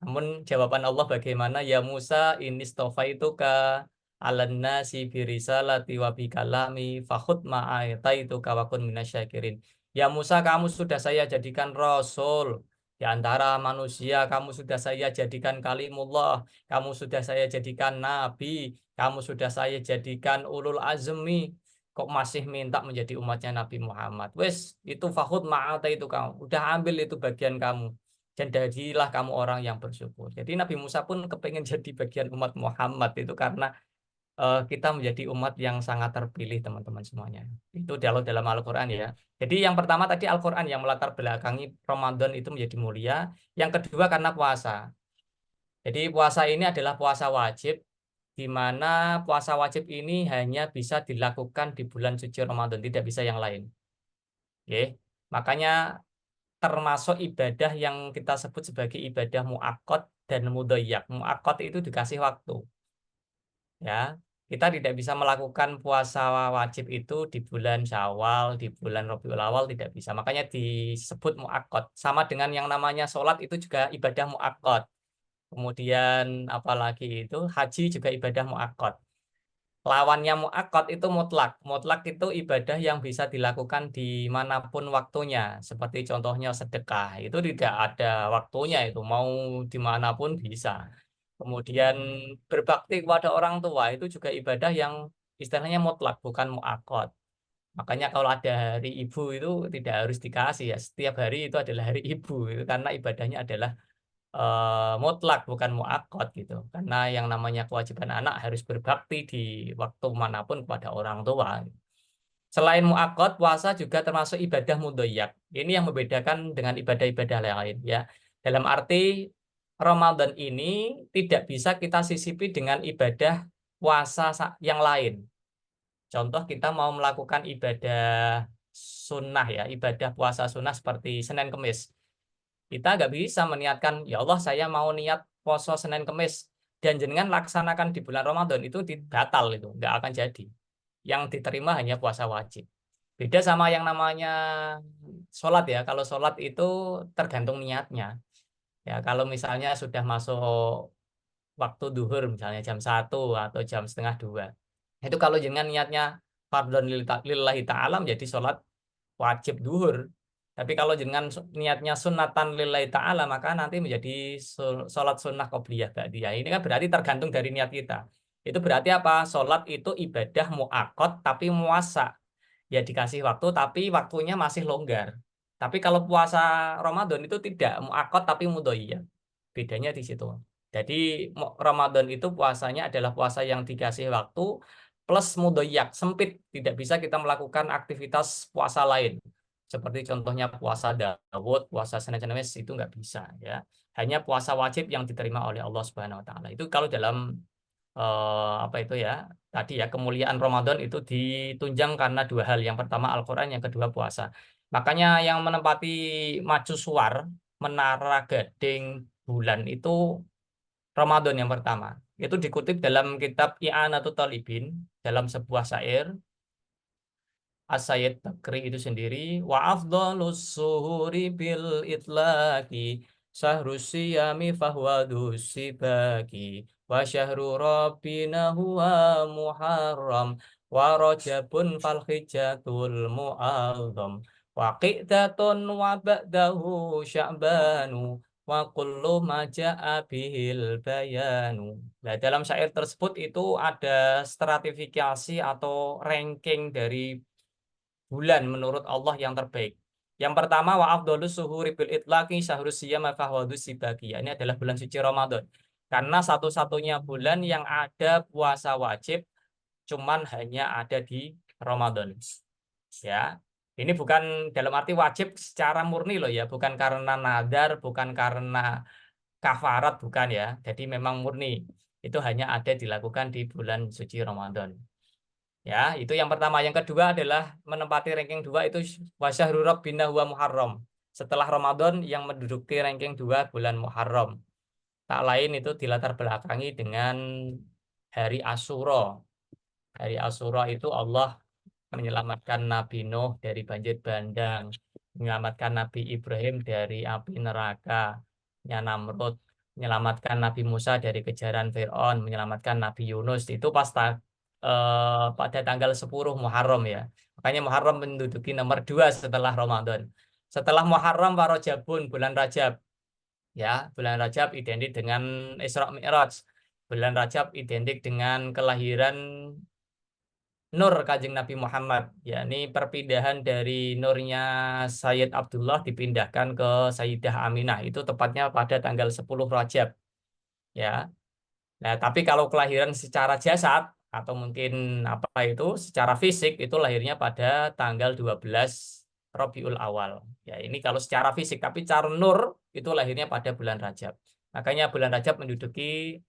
Namun jawaban Allah bagaimana? Ya Musa ini itu ka alan nasi birisalati wa bikalami fakhud ma'aitaitu kawakun minasyakirin. Ya Musa, kamu sudah saya jadikan rasul di antara manusia, kamu sudah saya jadikan kalimullah, kamu sudah saya jadikan nabi, kamu sudah saya jadikan ulul azmi, kok masih minta menjadi umatnya Nabi Muhammad. Wes, itu fakhud ma'ata itu kamu. Udah ambil itu bagian kamu. Dan jadilah kamu orang yang bersyukur. Jadi Nabi Musa pun kepengen jadi bagian umat Muhammad itu karena kita menjadi umat yang sangat terpilih teman-teman semuanya. Itu dalam Al-Quran ya. Jadi yang pertama tadi Al-Quran yang melatar belakangi Ramadan itu menjadi mulia. Yang kedua karena puasa. Jadi puasa ini adalah puasa wajib, di mana puasa wajib ini hanya bisa dilakukan di bulan suci Ramadan, tidak bisa yang lain. Oke. Makanya termasuk ibadah yang kita sebut sebagai ibadah mu'akkad dan mudhayyak. Mu'akkad itu dikasih waktu. Ya. Kita tidak bisa melakukan puasa wajib itu di bulan Syawal, di bulan Rabiul Awal, tidak bisa. Makanya disebut muakkad. Sama dengan yang namanya sholat itu juga ibadah muakkad. Kemudian apalagi itu haji juga ibadah muakkad. Lawannya muakkad itu mutlak. Mutlak itu ibadah yang bisa dilakukan dimanapun waktunya. Seperti contohnya sedekah. Itu tidak ada waktunya itu. Mau dimanapun bisa. Kemudian berbakti kepada orang tua itu juga ibadah yang istilahnya mutlak, bukan muakkad. Makanya kalau ada hari ibu itu tidak harus dikasih ya. Setiap hari itu adalah hari ibu. Itu karena ibadahnya adalah mutlak bukan muakkad gitu. Karena yang namanya kewajiban anak harus berbakti di waktu manapun kepada orang tua. Selain muakkad, puasa juga termasuk ibadah mudhoyak. Ini yang membedakan dengan ibadah-ibadah lain ya. Dalam arti Ramadan ini tidak bisa kita sisipi dengan ibadah puasa yang lain. Contoh kita mau melakukan ibadah sunnah ya, ibadah puasa sunnah seperti Senin Kemis. Kita nggak bisa meniatkan, ya Allah saya mau niat poso Senin Kemis dan jenengan laksanakan di bulan Ramadan itu batal itu, nggak akan jadi. Yang diterima hanya puasa wajib. Beda sama yang namanya sholat ya. Kalau sholat itu tergantung niatnya. Ya kalau misalnya sudah masuk waktu duhur misalnya jam 1 atau jam setengah 2. Itu kalau jenengan niatnya fardhon lillahi ta'ala menjadi sholat wajib duhur. Tapi kalau jenengan niatnya sunatan lillahi ta'ala maka nanti menjadi sholat sunnah qobliyah ba'diyah. Ini kan berarti tergantung dari niat kita. Itu berarti apa? Sholat itu ibadah muakkad tapi muwassa. Ya dikasih waktu tapi waktunya masih longgar. Tapi kalau puasa Ramadan itu tidak muakkad tapi mudhoyyaq. Bedanya di situ. Jadi Ramadan itu puasanya adalah puasa yang dikasih waktu plus mudhoyak, sempit. Tidak bisa kita melakukan aktivitas puasa lain. Seperti contohnya puasa Daud, puasa Senin Kamis itu nggak bisa ya. Hanya puasa wajib yang diterima oleh Allah Subhanahu wa taala. Itu kalau dalam apa itu ya? Tadi ya kemuliaan Ramadan itu ditunjang karena dua hal. Yang pertama Al-Qur'an, yang kedua puasa. Makanya yang menempati mercusuar, menara gading bulan itu Ramadan yang pertama. Itu dikutip dalam kitab I'anatul Talibin dalam sebuah syair As-Sayyid Bakri itu sendiri wa afdhalus suhuri bil itlaqi syahrus siyami fahuwa dusibaki wa syahru rabbina huwa muharram wa rajabun fal hijjatul mu'azzam wa qi'datun wa ba'dahu sya'banu wa kullu ma ja'a bihil bayanu. Nah, dalam syair tersebut itu ada stratifikasi atau ranking dari bulan menurut Allah yang terbaik. Yang pertama wa afdhalus suhuri bil itlaqi syahrus siyam fahwadus sibaki. Ini adalah bulan suci Ramadan. Karena satu-satunya bulan yang ada puasa wajib cuman hanya ada di Ramadan. Ya. Ini bukan dalam arti wajib secara murni loh ya, bukan karena nadar, bukan karena kafarat, bukan ya. Jadi memang murni. Itu hanya ada dilakukan di bulan suci Ramadan. Ya, itu yang pertama. Yang kedua adalah menempati ranking 2 itu wasyahrul rabbina huwa Muharram. Setelah Ramadan yang menduduki ranking 2 bulan Muharram. Tak lain itu dilatar belakangi dengan hari Asyura. Hari Asyura itu Allah menyelamatkan Nabi Nuh dari banjir bandang, menyelamatkan Nabi Ibrahim dari api neraka, Namrud, menyelamatkan Nabi Musa dari kejaran Fir'aun, menyelamatkan Nabi Yunus. Itu pada tanggal 10 Muharram ya. Makanya Muharram menduduki nomor 2 setelah Ramadan. Setelah Muharram Warajabun, bulan Rajab. Ya, bulan Rajab identik dengan Isra Mi'raj. Bulan Rajab identik dengan kelahiran Nur Kanjeng Nabi Muhammad, yakni perpindahan dari nurnya Sayyid Abdullah dipindahkan ke Sayyidah Aminah. Itu tepatnya pada tanggal 10 Rajab. Ya. Nah, tapi kalau kelahiran secara jasad atau mungkin apa itu secara fisik itu lahirnya pada tanggal 12 Rabiul Awal. Ya, ini kalau secara fisik, tapi secara nur itu lahirnya pada bulan Rajab. Makanya bulan Rajab menduduki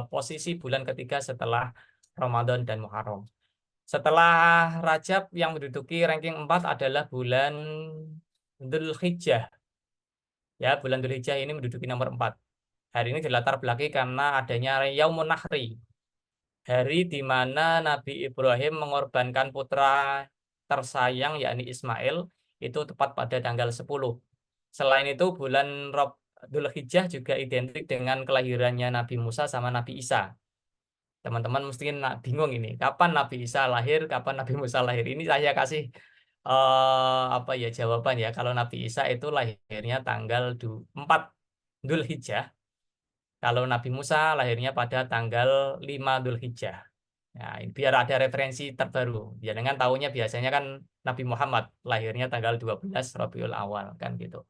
posisi bulan ketiga setelah Ramadan dan Muharram. Setelah Rajab yang menduduki ranking 4 adalah bulan Dzulhijjah. Ya, bulan Dzulhijjah ini menduduki nomor 4. Hari ini dilatar belakangi karena adanya Yaumun Nahri. hari di mana Nabi Ibrahim mengorbankan putra tersayang yakni Ismail, itu tepat pada tanggal 10. Selain itu bulan Dzulhijjah juga identik dengan kelahirannya Nabi Musa sama Nabi Isa. Teman-teman mesti bingung ini, kapan Nabi Isa lahir, kapan Nabi Musa lahir. Ini saya kasih apa ya jawaban ya. Kalau Nabi Isa itu lahirnya tanggal 4 Dzulhijjah. Kalau Nabi Musa lahirnya pada tanggal 5 Dzulhijjah. Nah, biar ada referensi terbaru. Ya dengan tahunnya biasanya kan Nabi Muhammad lahirnya tanggal 12 Rabiul Awal kan gitu.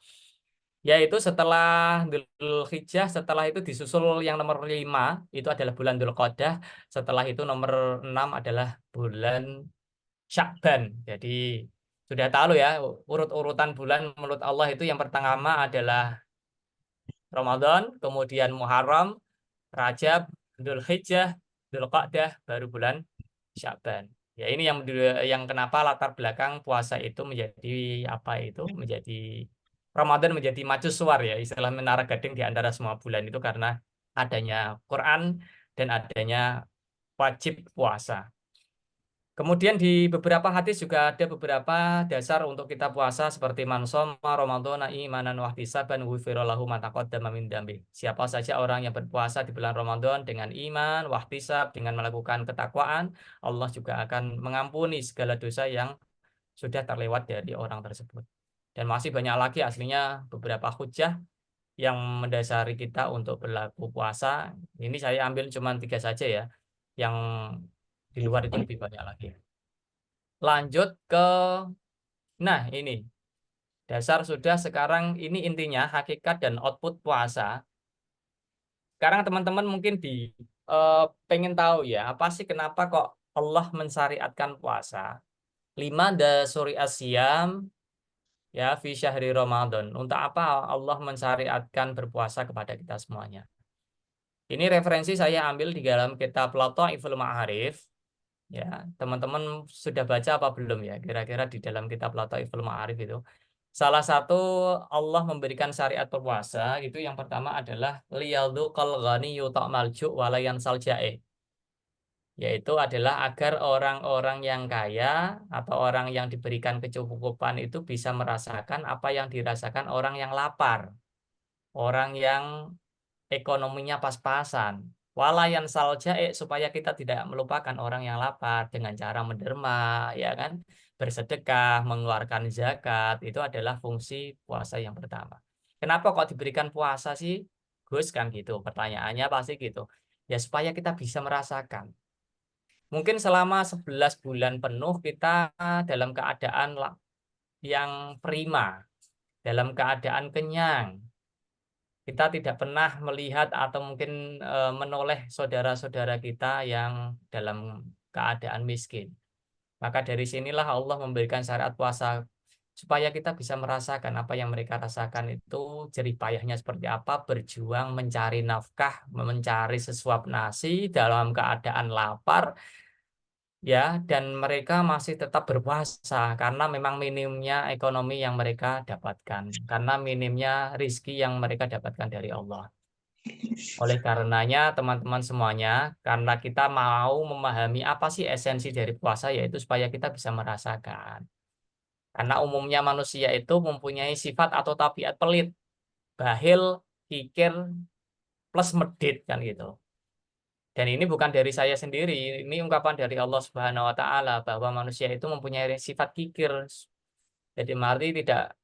Yaitu setelah Dzulhijjah, setelah itu disusul yang nomor 5 itu adalah bulan Dzulqa'dah, setelah itu nomor 6 adalah bulan Sya'ban. Jadi sudah tahu ya urut-urutan bulan menurut Allah itu yang pertama adalah Ramadan, kemudian Muharram, Rajab, Dzulhijjah, Dzulqa'dah, baru bulan Sya'ban. Ya ini yang kenapa latar belakang puasa itu menjadi apa itu menjadi Ramadan menjadi mercusuar ya istilah menara gading di antara semua bulan itu karena adanya Quran dan adanya wajib puasa. Kemudian di beberapa hadis juga ada beberapa dasar untuk kita puasa seperti man shoma ramadhana imanan wa ihtisaban ghufira lahu ma taqaddama min dzambi. Siapa saja orang yang berpuasa di bulan Ramadan dengan iman, wa ihtisab, dengan melakukan ketakwaan, Allah juga akan mengampuni segala dosa yang sudah terlewat dari orang tersebut. Dan masih banyak lagi aslinya beberapa hujah yang mendasari kita untuk berlaku puasa. Ini saya ambil cuma 3 saja ya. Yang di luar itu lebih banyak lagi. Lanjut ke, nah ini, dasar sudah sekarang ini intinya hakikat dan output puasa. Sekarang teman-teman mungkin pengen tahu ya, apa sih kenapa kok Allah mensyariatkan puasa? 5 dasuri asyam ya fi syahri Ramadan. Untuk apa Allah mensyariatkan berpuasa kepada kita semuanya? Ini referensi saya ambil di dalam kitab Lataiful Ma'arif. Ya, teman-teman sudah baca apa belum ya? Kira-kira di dalam kitab Lataiful Ma'arif itu. Salah satu Allah memberikan syariat berpuasa itu yang pertama adalah liyadzuqal ghaniyyu ta'mal ju' wa la yansal ja'i'. Yaitu adalah agar orang-orang yang kaya atau orang yang diberikan kecukupan itu bisa merasakan apa yang dirasakan orang yang lapar, orang yang ekonominya pas-pasan. Walayan saljae supaya kita tidak melupakan orang yang lapar dengan cara menderma, ya kan, bersedekah, mengeluarkan zakat, itu adalah fungsi puasa yang pertama. Kenapa kok diberikan puasa sih, Gus kan gitu? Pertanyaannya pasti gitu. Ya supaya kita bisa merasakan. Mungkin selama 11 bulan penuh kita dalam keadaan yang prima, dalam keadaan kenyang, kita tidak pernah melihat atau mungkin menoleh saudara-saudara kita yang dalam keadaan miskin. Maka dari sinilah Allah memberikan syariat puasa supaya kita bisa merasakan apa yang mereka rasakan itu jerih payahnya seperti apa, berjuang mencari nafkah, mencari sesuap nasi dalam keadaan lapar, ya, dan mereka masih tetap berpuasa karena memang minimnya ekonomi yang mereka dapatkan, karena minimnya rizki yang mereka dapatkan dari Allah. Oleh karenanya teman-teman semuanya, karena kita mau memahami apa sih esensi dari puasa, yaitu supaya kita bisa merasakan. Karena umumnya manusia itu mempunyai sifat atau tabiat pelit, bahil, kikir, plus medit kan gitu. Dan ini bukan dari saya sendiri, ini ungkapan dari Allah Subhanahu wa taala bahwa manusia itu mempunyai sifat kikir. Jadi arti tidak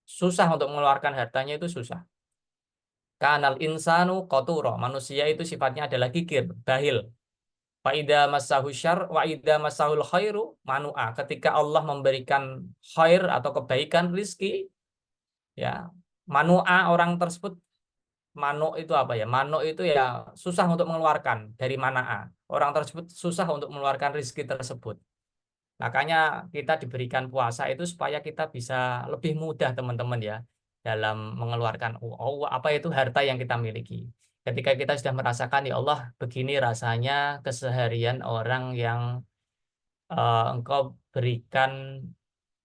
susah untuk mengeluarkan hartanya itu susah. Kanal insanu qaturo, manusia itu sifatnya adalah kikir, bahil. Wa idza massahu syarr wa idza massahul khairu manu'a. Ketika Allah memberikan khair atau kebaikan rizki, ya, manu'a orang tersebut. Mano itu apa ya? Mano itu ya susah untuk mengeluarkan dari mana'a. Orang tersebut susah untuk mengeluarkan rezeki tersebut. Makanya kita diberikan puasa itu supaya kita bisa lebih mudah teman-teman ya dalam mengeluarkan apa itu harta yang kita miliki. Ketika kita sudah merasakan ya Allah begini rasanya keseharian orang yang Engkau berikan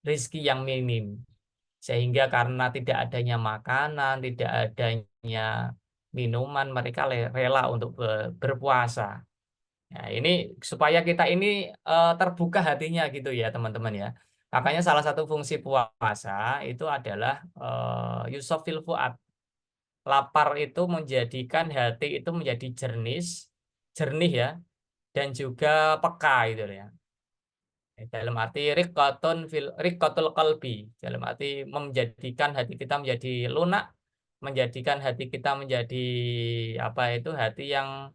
rezeki yang minim. Sehingga karena tidak adanya makanan, tidak adanya minuman, mereka rela untuk berpuasa. Nah, ini supaya kita ini terbuka hatinya gitu ya teman-teman ya. Makanya salah satu fungsi puasa itu adalah yusofil fuad. Lapar itu menjadikan hati itu menjadi jernih ya, dan juga peka gitu ya. Dalam arti riqqatul qalbi, dalam arti menjadikan hati kita menjadi lunak, menjadikan hati kita menjadi apa itu hati yang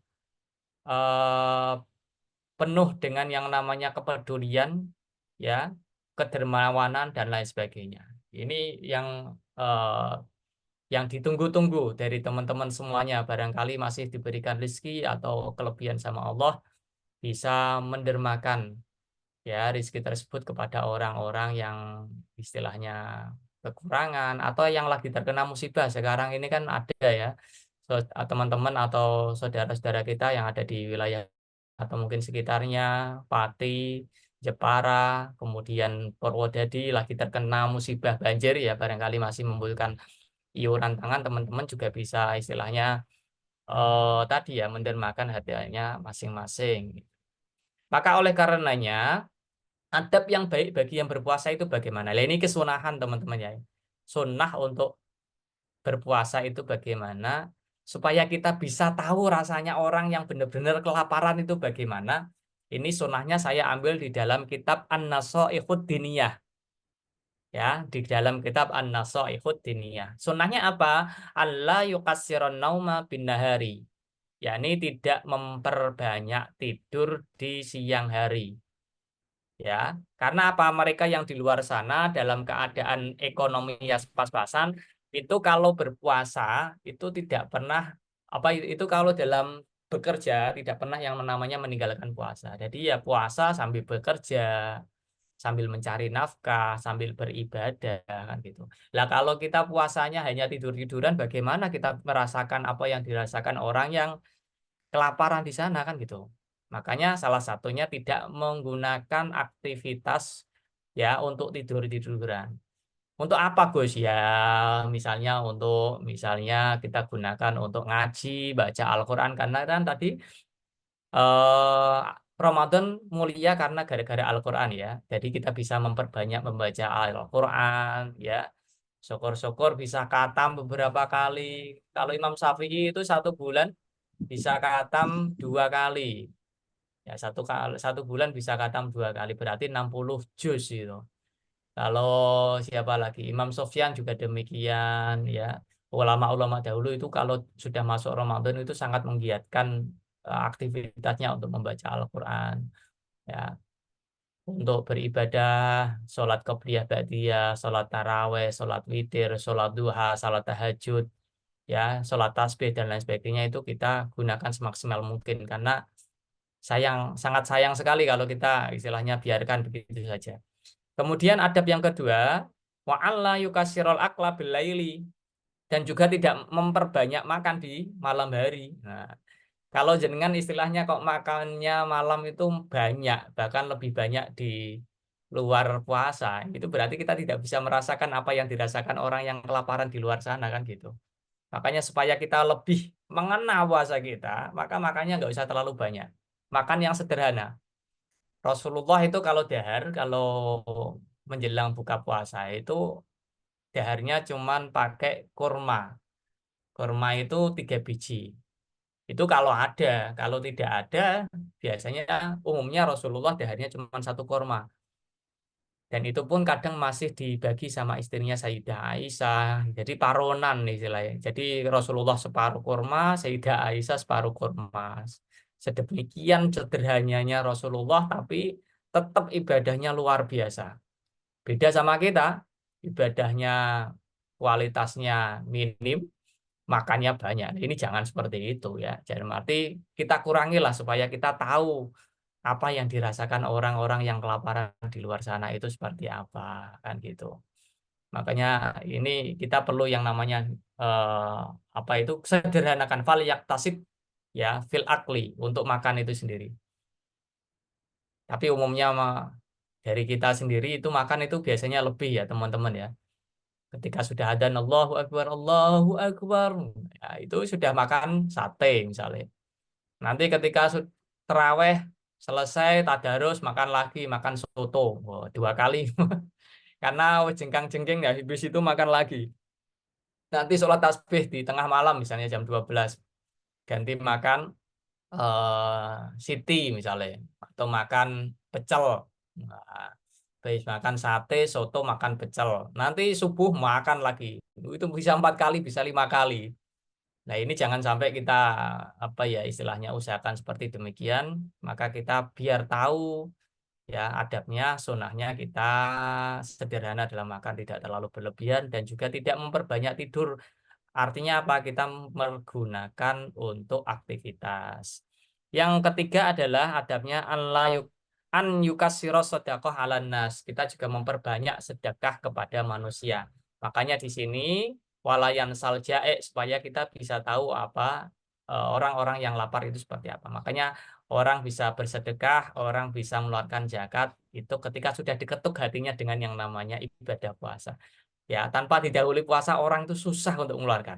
eh, penuh dengan yang namanya kepedulian, ya, kedermawanan dan lain sebagainya. Ini yang ditunggu-tunggu dari teman-teman semuanya. Barangkali masih diberikan rezeki atau kelebihan sama Allah, bisa mendermakan ya rezeki tersebut kepada orang-orang yang istilahnya kekurangan atau yang lagi terkena musibah. Sekarang ini kan ada ya teman-teman atau saudara-saudara kita yang ada di wilayah atau mungkin sekitarnya, Pati, Jepara, kemudian Purwodadi lagi terkena musibah banjir ya, barangkali masih membutuhkan iuran tangan. Teman-teman juga bisa istilahnya tadi ya mendermakan hatinya masing-masing. Maka oleh karenanya adab yang baik bagi yang berpuasa itu bagaimana? Nah, ini kesunahan teman-teman ya. Sunnah untuk berpuasa itu bagaimana? Supaya kita bisa tahu rasanya orang yang benar-benar kelaparan itu bagaimana. Ini sunnahnya saya ambil di dalam kitab An-Nasaihud Diniyah. Ya, di dalam kitab An-Nasaihud Diniyah. Sunnahnya apa? Allah yukassiron nauma bin nahari. Yakni tidak memperbanyak tidur di siang hari. Ya, karena apa? Mereka yang di luar sana dalam keadaan ekonomi yang pas-pasan itu kalau berpuasa itu tidak pernah apa itu kalau dalam bekerja tidak pernah yang namanya meninggalkan puasa. Jadi ya puasa sambil bekerja, sambil mencari nafkah, sambil beribadah kan gitu. Lah kalau kita puasanya hanya tidur-tiduran, bagaimana kita merasakan apa yang dirasakan orang yang kelaparan di sana kan gitu. Makanya salah satunya tidak menggunakan aktivitas ya untuk tidur-tiduran. Untuk apa Gus? Ya misalnya kita gunakan untuk ngaji, baca Al-Qur'an karena kan tadi eh Ramadan mulia karena gara-gara Al-Qur'an ya. Jadi kita bisa memperbanyak membaca Al-Qur'an ya. Syukur-syukur bisa khatam beberapa kali. Kalau Imam Syafi'i itu 1 bulan bisa khatam 2 kali. Ya, satu bulan bisa khatam 2 kali, berarti 60 juz itu. Kalau siapa lagi? Imam Sofyan juga demikian ya. Ulama-ulama dahulu itu kalau sudah masuk Ramadan itu sangat menggiatkan aktivitasnya untuk membaca Al-Qur'an ya. Untuk beribadah, sholat qobliyah ba'diyah, sholat taraweh, sholat witir, sholat duha, sholat tahajud, ya, sholat tasbih dan lain sebagainya itu kita gunakan semaksimal mungkin karena sangat sayang sekali kalau kita istilahnya biarkan begitu saja. Kemudian adab yang kedua, wa alla yukasirul akla bilaili, dan juga tidak memperbanyak makan di malam hari. Nah, kalau jenengan istilahnya kok makannya malam itu banyak, bahkan lebih banyak di luar puasa, itu berarti kita tidak bisa merasakan apa yang dirasakan orang yang kelaparan di luar sana kan gitu. Makanya supaya kita lebih mengena puasa kita, maka makannya nggak usah terlalu banyak. Makan yang sederhana. Rasulullah itu kalau dahar, kalau menjelang buka puasa itu daharnya cuman pakai kurma. Kurma itu 3 biji. Itu kalau ada, kalau tidak ada, biasanya umumnya Rasulullah daharnya cuma 1 kurma. Dan itu pun kadang masih dibagi sama istrinya Sayyidah Aisyah. Jadi paronan istilahnya. Jadi Rasulullah separuh kurma, Sayyidah Aisyah separuh kurma. Sedemikian sederhananya Rasulullah, tapi tetap ibadahnya luar biasa. Beda sama kita, ibadahnya kualitasnya minim, makannya banyak. Ini jangan seperti itu ya. Jadi arti kita kurangilah supaya kita tahu apa yang dirasakan orang-orang yang kelaparan di luar sana itu seperti apa kan gitu. Makanya ini kita perlu yang namanya eh, apa itu sederhanakan fal yaktasib ya fil akli untuk makan itu sendiri. Tapi umumnya dari kita sendiri itu makan itu biasanya lebih ya teman-teman ya. Ketika sudah adzan Allahu Akbar, ya, itu sudah makan sate misalnya. Nanti ketika terawih selesai tadarus makan lagi, makan soto. Oh, 2 kali. Karena jengkang-jengking ya habis itu makan lagi. Nanti sholat tasbih di tengah malam misalnya jam 12 ganti makan siti misalnya atau makan pecel. Nah, habis makan sate, soto, makan pecel. Nanti subuh makan lagi. Itu bisa 4 kali, bisa 5 kali. Nah, ini jangan sampai kita apa ya istilahnya usahakan seperti demikian, maka kita biar tahu ya adabnya, sunahnya kita sederhana dalam makan, tidak terlalu berlebihan dan juga tidak memperbanyak tidur. Artinya apa? Kita menggunakan untuk aktivitas. Yang ketiga adalah adabnya an yukassiro sedekah ala nas. Kita juga memperbanyak sedekah kepada manusia. Makanya di sini walayan saljae supaya kita bisa tahu apa orang-orang yang lapar itu seperti apa. Makanya orang bisa bersedekah, orang bisa mengeluarkan zakat itu ketika sudah diketuk hatinya dengan yang namanya ibadah puasa. Ya, tanpa didahului puasa orang itu susah untuk mengeluarkan.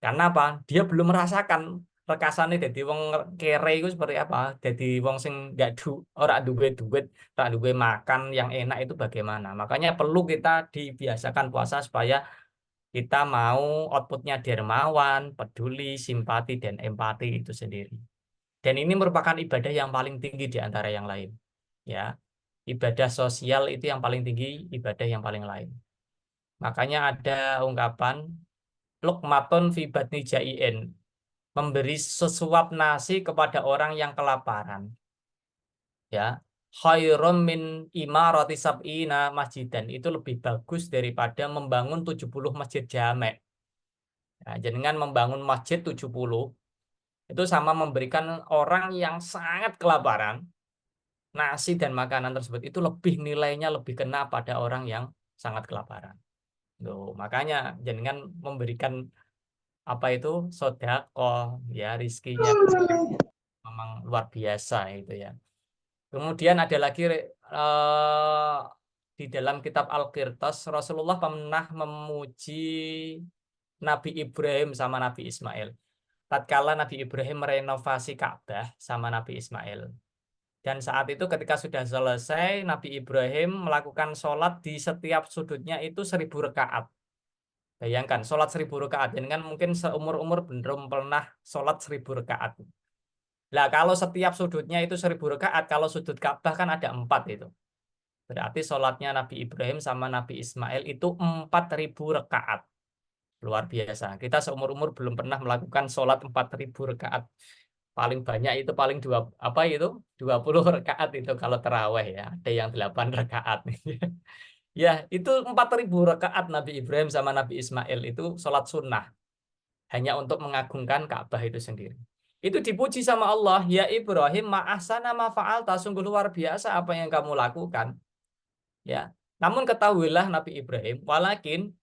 Karena apa? Dia belum merasakan rekasannya jadi wong kere itu seperti apa. Jadi wong sing nggak ora duwe duit, ora duwe makan yang enak itu bagaimana. Makanya perlu kita dibiasakan puasa supaya kita mau outputnya dermawan, peduli, simpati, dan empati itu sendiri. Dan ini merupakan ibadah yang paling tinggi di antara yang lain. Ya, ibadah sosial itu yang paling tinggi, ibadah yang paling lain. Makanya ada ungkapan luqmatun fi batni ja'in, memberi sesuap nasi kepada orang yang kelaparan. Ya, khairum min imarati sab'ina masjidan, itu lebih bagus daripada membangun 70 masjid jamek. Ya, dengan membangun masjid 70 itu sama memberikan orang yang sangat kelaparan nasi dan makanan tersebut itu lebih nilainya lebih kena pada orang yang sangat kelaparan. Loh, makanya jenengan memberikan apa itu sedekah ya rizkinya memang luar biasa itu ya. Kemudian ada lagi di dalam kitab Al-Qirtas Rasulullah pernah memuji Nabi Ibrahim sama Nabi Ismail. Tatkala Nabi Ibrahim merenovasi Ka'bah sama Nabi Ismail. Dan saat itu ketika sudah selesai, Nabi Ibrahim melakukan sholat di setiap sudutnya itu 1000 rakaat. Bayangkan, sholat 1000 rakaat. Dengan mungkin seumur-umur belum pernah sholat 1000 rakaat. Nah, kalau setiap sudutnya itu 1000 rakaat, kalau sudut Ka'bah kan ada 4 itu. Berarti sholatnya Nabi Ibrahim sama Nabi Ismail itu 4000 rakaat. Luar biasa. Kita seumur-umur belum pernah melakukan sholat 4000 rakaat. Paling banyak itu paling 20 rakaat itu kalau terawih ya. Ada yang 8 rakaat. Ya, itu 4000 rakaat Nabi Ibrahim sama Nabi Ismail itu sholat sunnah. Hanya untuk mengagungkan Ka'bah itu sendiri. Itu dipuji sama Allah. Ya Ibrahim, ma'ahsana ma fa'alta. Sungguh luar biasa apa yang kamu lakukan. Ya. Namun ketahuilah Nabi Ibrahim, walakin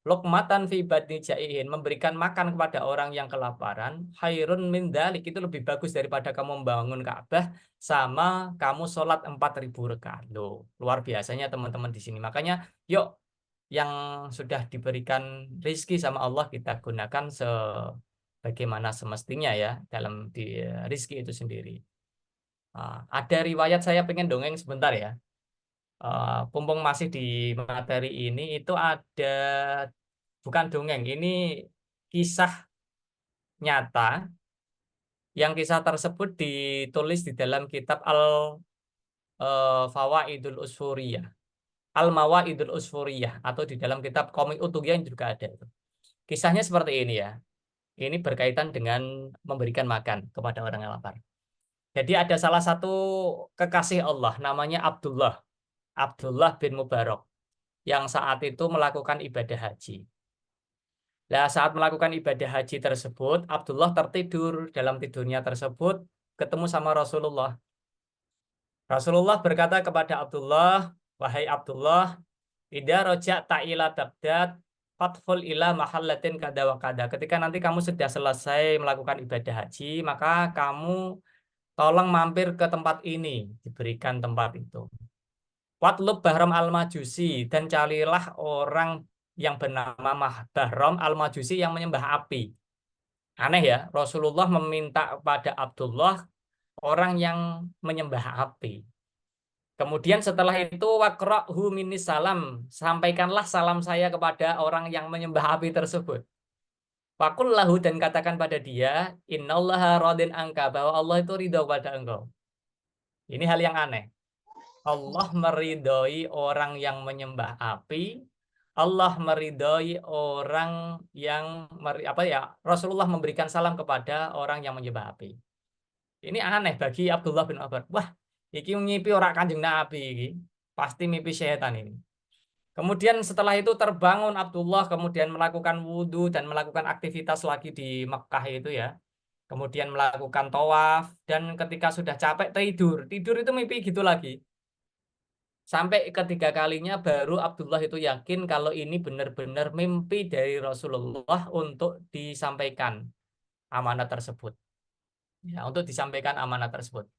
luqmatan fi badni ja'ihin, memberikan makan kepada orang yang kelaparan, khairun min dzalik, itu lebih bagus daripada kamu membangun Ka'bah sama kamu sholat 4000 rakaat. Loh, luar biasanya teman-teman di sini. Makanya yuk yang sudah diberikan rizki sama Allah kita gunakan sebagaimana semestinya ya dalam di rizki itu sendiri. Ada riwayat, saya pengen dongeng sebentar ya. Pumpung masih di materi ini itu ada, bukan dongeng, ini kisah nyata yang kisah tersebut ditulis di dalam kitab Fawaidul Usfuriyah, Al-Mawaidul Usfuriyah, atau di dalam kitab Komik Utugyan juga ada itu. Kisahnya seperti ini ya. Ini berkaitan dengan memberikan makan kepada orang yang lapar. Jadi ada salah satu kekasih Allah namanya Abdullah bin Mubarak yang saat itu melakukan ibadah haji. Nah, saat melakukan ibadah haji tersebut, Abdullah tertidur. Dalam tidurnya tersebut ketemu sama Rasulullah. Rasulullah berkata kepada Abdullah, "Wahai Abdullah, idza raja'ta ila Baghdad, fadkhul ila mahallatin kada wa kada." Ketika nanti kamu sudah selesai melakukan ibadah haji, maka kamu tolong mampir ke tempat ini, diberikan tempat itu. Watlub Bahram al-Majusi, dan carilah orang yang bernama Bahram al-Majusi yang menyembah api. Aneh ya, Rasulullah meminta kepada Abdullah orang yang menyembah api. Kemudian setelah itu waqra'hu minni salam, sampaikanlah salam saya kepada orang yang menyembah api tersebut. Fakul lahu, dan katakan pada dia, innallaha radin angka, bahwa Allah itu ridho pada engkau. Ini hal yang aneh. Allah meridhoi orang yang menyembah api. Allah meridhoi orang yang Rasulullah memberikan salam kepada orang yang menyembah api. Ini aneh bagi Abdullah bin Abbas. Wah, iki ngipi ora Kanjeng Nabi iki. Pasti mimpi setan ini. Kemudian setelah itu terbangun Abdullah, kemudian melakukan wudhu dan melakukan aktivitas lagi di Mekah itu ya. Kemudian melakukan tawaf, dan ketika sudah capek tidur. Tidur itu mimpi gitu lagi. Sampai ketiga kalinya baru Abdullah itu yakin kalau ini benar-benar mimpi dari Rasulullah untuk disampaikan amanat tersebut. Ya, untuk disampaikan amanat tersebut.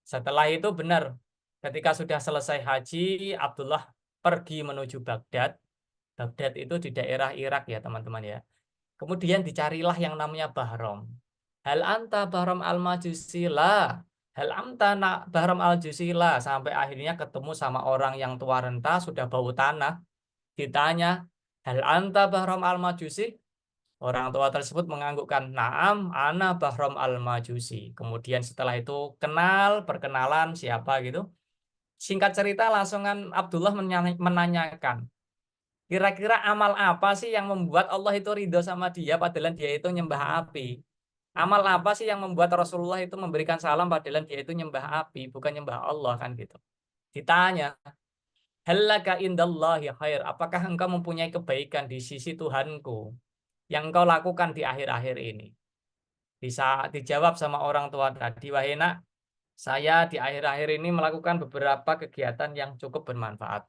Setelah itu benar, ketika sudah selesai haji, Abdullah pergi menuju Baghdad. Baghdad itu di daerah Irak ya teman-teman ya. Kemudian dicarilah yang namanya Bahram. Hal anta Bahram al-Majusi la. Hal anta Bahram al-Majusi la. Sampai akhirnya ketemu sama orang yang tua renta, sudah bau tanah. Ditanya, hal anta Bahram al-Majusi? Orang tua tersebut menganggukkan, naam, ana Bahram al-Majusi. Kemudian setelah itu perkenalan siapa gitu. Singkat cerita langsungan Abdullah menanyakan, kira-kira amal apa sih yang membuat Allah itu ridho sama dia padahal dia itu nyembah api? Amal apa sih yang membuat Rasulullah itu memberikan salam padahal dia itu nyembah api, bukan nyembah Allah kan gitu. Ditanya, hallaka indallahi khair, apakah engkau mempunyai kebaikan di sisi Tuhanku yang engkau lakukan di akhir-akhir ini? Bisa dijawab sama orang tua tadi, wahai nak, saya di akhir-akhir ini melakukan beberapa kegiatan yang cukup bermanfaat.